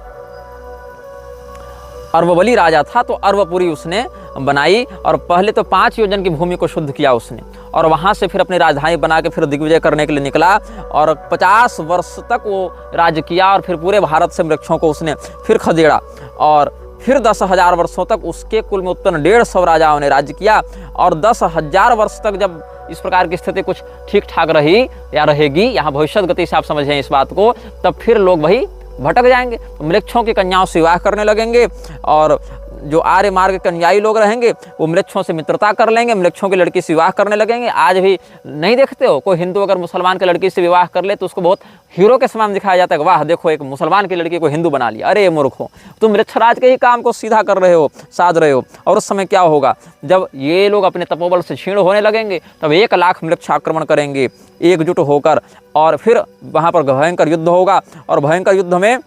अर्वबली राजा था तो अर्वपुरी उसने बनाई, और पहले तो 5 योजन की भूमि को शुद्ध किया उसने, और वहाँ से फिर अपनी राजधानी बना के फिर दिग्विजय करने के लिए निकला। और 50 वर्ष तक वो राज्य किया, और फिर पूरे भारत से वृक्षों को उसने फिर खदेड़ा, और फिर 10,000 वर्षों तक उसके कुल में उत्पन्न 150 राजाओं ने राज्य किया। और 10,000 वर्ष तक जब इस प्रकार की स्थिति कुछ ठीक ठाक रही या रहेगी, यहाँ भविष्यत गति से आप समझें इस बात को, तब फिर लोग वही भटक जाएंगे, म्लेच्छों की कन्याओं से विवाह करने लगेंगे, और जो आर्य मार्ग के अनुयायी लोग रहेंगे वो म्लेच्छों से मित्रता कर लेंगे, म्लेच्छों की लड़की से विवाह करने लगेंगे। आज भी नहीं देखते हो, कोई हिंदू अगर मुसलमान की लड़की से विवाह कर ले तो उसको बहुत हीरो के समान दिखाया जाता है, वाह देखो एक मुसलमान की लड़की को हिंदू बना लिया। अरे मूर्ख हो, तुम म्लेच्छराज के ही काम को सीधा कर रहे हो, साध रहे हो। और उस समय क्या होगा, जब ये लोग अपने तपोबल से क्षीण होने लगेंगे, तब 1 लाख म्लेच्छ आक्रमण करेंगे एकजुट होकर, और फिर वहाँ पर भयंकर युद्ध होगा। और भयंकर युद्ध में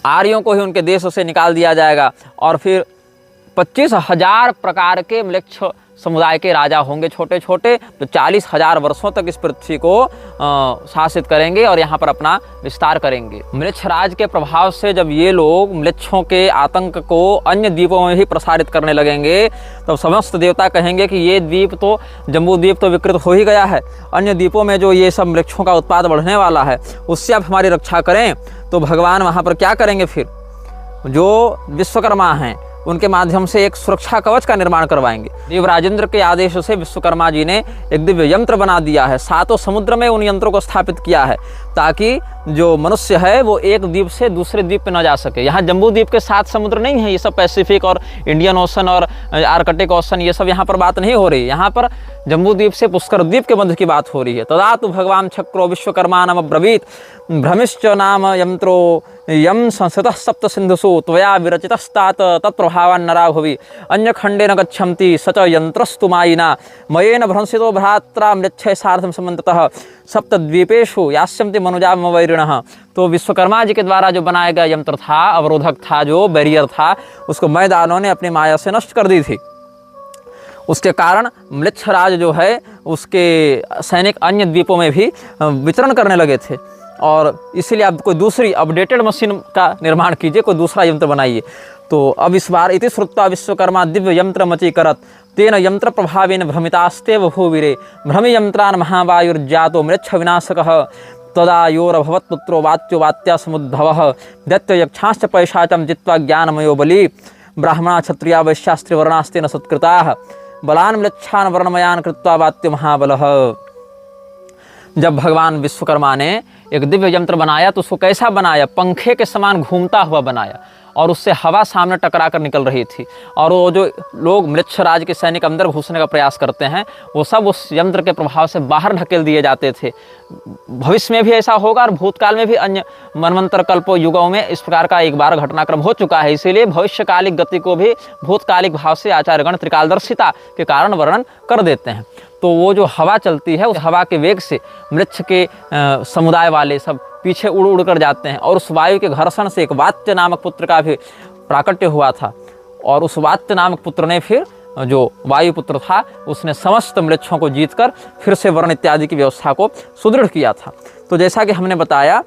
आर्यों को ही उनके देश से निकाल दिया जाएगा, और फिर 25,000 प्रकार के म्लेच्छ समुदाय के राजा होंगे छोटे छोटे, तो 40,000 वर्षों तक इस पृथ्वी को शासित करेंगे और यहाँ पर अपना विस्तार करेंगे। म्लेच्छ राज के प्रभाव से जब ये लोग म्लेच्छों के आतंक को अन्य द्वीपों में भी प्रसारित करने लगेंगे, तब समस्त देवता कहेंगे कि ये द्वीप तो, जम्बू द्वीप तो विकृत हो ही गया है, अन्य द्वीपों में जो ये सब म्लेच्छों का उत्पाद बढ़ने वाला है उससे आप हमारी रक्षा करें। तो भगवान वहाँ पर क्या करेंगे, फिर जो विश्वकर्मा हैं उनके माध्यम से एक सुरक्षा कवच का निर्माण करवाएंगे। देवराजेंद्र के आदेश से विश्वकर्मा जी ने एक दिव्य यंत्र बना दिया है, 7 समुद्र में उन यंत्रों को स्थापित किया है, ताकि जो मनुष्य है वो एक द्वीप से दूसरे द्वीप पे न जा सके। यहाँ जम्बू द्वीप के 7 समुद्र नहीं है, ये सब पैसिफिक और इंडियन ओशन और आर्कटिक ओशन, ये सब यहाँ पर बात नहीं हो रही। यहाँ पर जम्बूद्वीप से पुष्कर द्वीप के बंध की बात हो रही है। तदा तो भगवान छक्रो विश्वकर्मानम अब्रवीत भ्रमिश्च नाम यंत्रो यम संस्कृतः सप्त सिंधुषु त्वया विरचितस्तात तत्प्रभावान्नरा भुवि अन्यखंडेन गच्छन्ति स च यंत्रस्तु मायिना मयेन भ्रंसितो भ्रात्रा म्लेच्छय सार्धं समन्ततः सप्तद्वीपेषु यास्यन्ति मनुजा मम वैरिणः। तो विश्वकर्मा जी के द्वारा जो बनाया गया यंत्र था, अवरोधक था, जो बैरियर था, उसको मैदानों ने अपनी माया से नष्ट कर दी थी। उसके कारण म्लेच्छराज जो है उसके सैनिक अन्य द्वीपों में भी विचरण करने लगे थे, और इसीलिए आप कोई दूसरी अपडेटेड मशीन का निर्माण कीजिए, कोई दूसरा यंत्र बनाइए। तो अब इस बार इति श्रुत्वा विश्वकर्मा दिव्य यंत्र मचीकरत तेन यंत्र प्रभावेन भ्रमितास्ते बभूविरे भ्रमि यंत्रान् महावायुर्जातो म्लेच्छ विनाशकः तदा योरभवत् पुत्रो वात्यो वात्या समुद्भवः दैत्य यक्षांश्च पैशाचं जित्वा ज्ञानमयो बली ब्राह्मणा क्षत्रिया वैश्यास्त्रिवर्णास्तेन सत्कृताः बलान् म्लेच्छान् वर्णमयान् कृत्वा वात्य महाबलः। जब भगवान विश्वकर्मा ने एक दिव्य यंत्र बनाया तो उसको कैसा बनाया? पंखे के समान घूमता हुआ बनाया, और उससे हवा सामने टकरा कर निकल रही थी, और वो जो लोग म्लेच्छराज के सैनिक अंदर घुसने का प्रयास करते हैं वो सब उस यंत्र के प्रभाव से बाहर ढकेल दिए जाते थे। भविष्य में भी ऐसा होगा, और भूतकाल में भी अन्य मनवंतर कल्पों युगों में इस प्रकार का एक बार घटनाक्रम हो चुका है। इसीलिए भविष्यकालिक गति को भी भूतकालिक भाव से आचार्यगण त्रिकालदर्शिता के कारण वर्णन कर देते हैं। तो वो जो हवा चलती है, उस हवा के वेग से म्लेच्छ के समुदाय वाले सब पीछे उड़ उड़ कर जाते हैं, और उस वायु के घर्षण से एक वात्य नामक पुत्र का भी प्राकट्य हुआ था, और उस वात्य नामक पुत्र ने फिर जो वायुपुत्र था उसने समस्त म्लेच्छों को जीतकर फिर से वर्ण इत्यादि की व्यवस्था को सुदृढ़ किया था। तो जैसा कि हमने बताया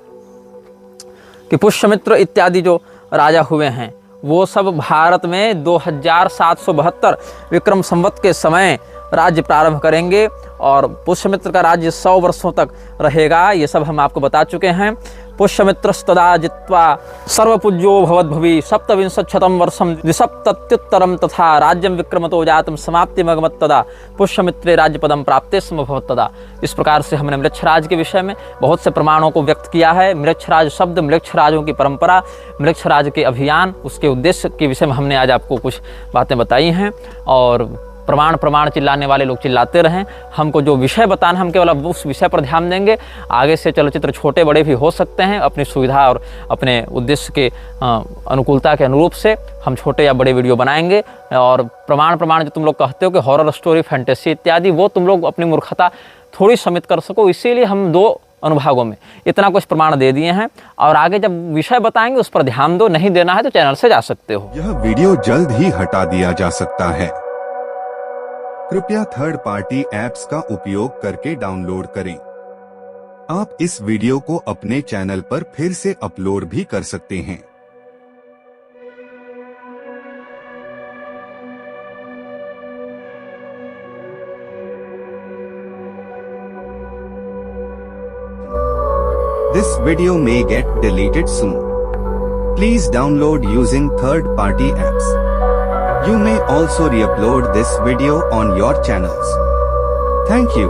कि पुष्यमित्र इत्यादि जो राजा हुए हैं वो सब भारत में 2772 विक्रम संवत के समय राज्य प्रारंभ करेंगे, और पुष्यमित्र का राज्य 100 वर्षों तक रहेगा। ये सब हम आपको बता चुके हैं। पुष्यमित्रस्तदा जित्वा सर्वपूज्यो भवद्भुवि सप्तविंशच्छतं वर्षं द्विसप्तत्युत्तरं तथा राज्यं विक्रमतो जातं समाप्तिमगमत्तदा पुष्यमित्रे राज्यपदं प्राप्ते स्म भवत्तदा। इस प्रकार से हमने म्लेच्छराज के विषय में बहुत से प्रमाणों को व्यक्त किया है। म्लेच्छराज शब्द, म्लेच्छराजों की परंपरा, म्लेच्छराज के अभियान, उसके उद्देश्य के विषय में हमने आज आपको कुछ बातें बताई हैं। और प्रमाण चिल्लाने वाले लोग चिल्लाते रहें, हमको जो विषय बताना हम केवल उस विषय पर ध्यान देंगे। आगे से चलचित्र छोटे बड़े भी हो सकते हैं, अपनी सुविधा और अपने उद्देश्य के अनुकूलता के अनुरूप से हम छोटे या बड़े वीडियो बनाएंगे। और प्रमाण जो तुम लोग कहते हो कि हॉरर स्टोरी, फैंटेसी इत्यादि, वो तुम लोग अपनी मूर्खता थोड़ी सीमित कर सको, इसीलिए हम 2 अनुभागों में इतना कुछ प्रमाण दे दिए हैं। और आगे जब विषय बताएंगे उस पर ध्यान दो, नहीं देना है तो चैनल से जा सकते हो। यह वीडियो जल्द ही हटा दिया जा सकता है, कृपया थर्ड पार्टी ऐप्स का उपयोग करके डाउनलोड करें। आप इस वीडियो को अपने चैनल पर फिर से अपलोड भी कर सकते हैं। This video may get deleted soon. Please download using third party apps. You may also re-upload this video on your channels. Thank you.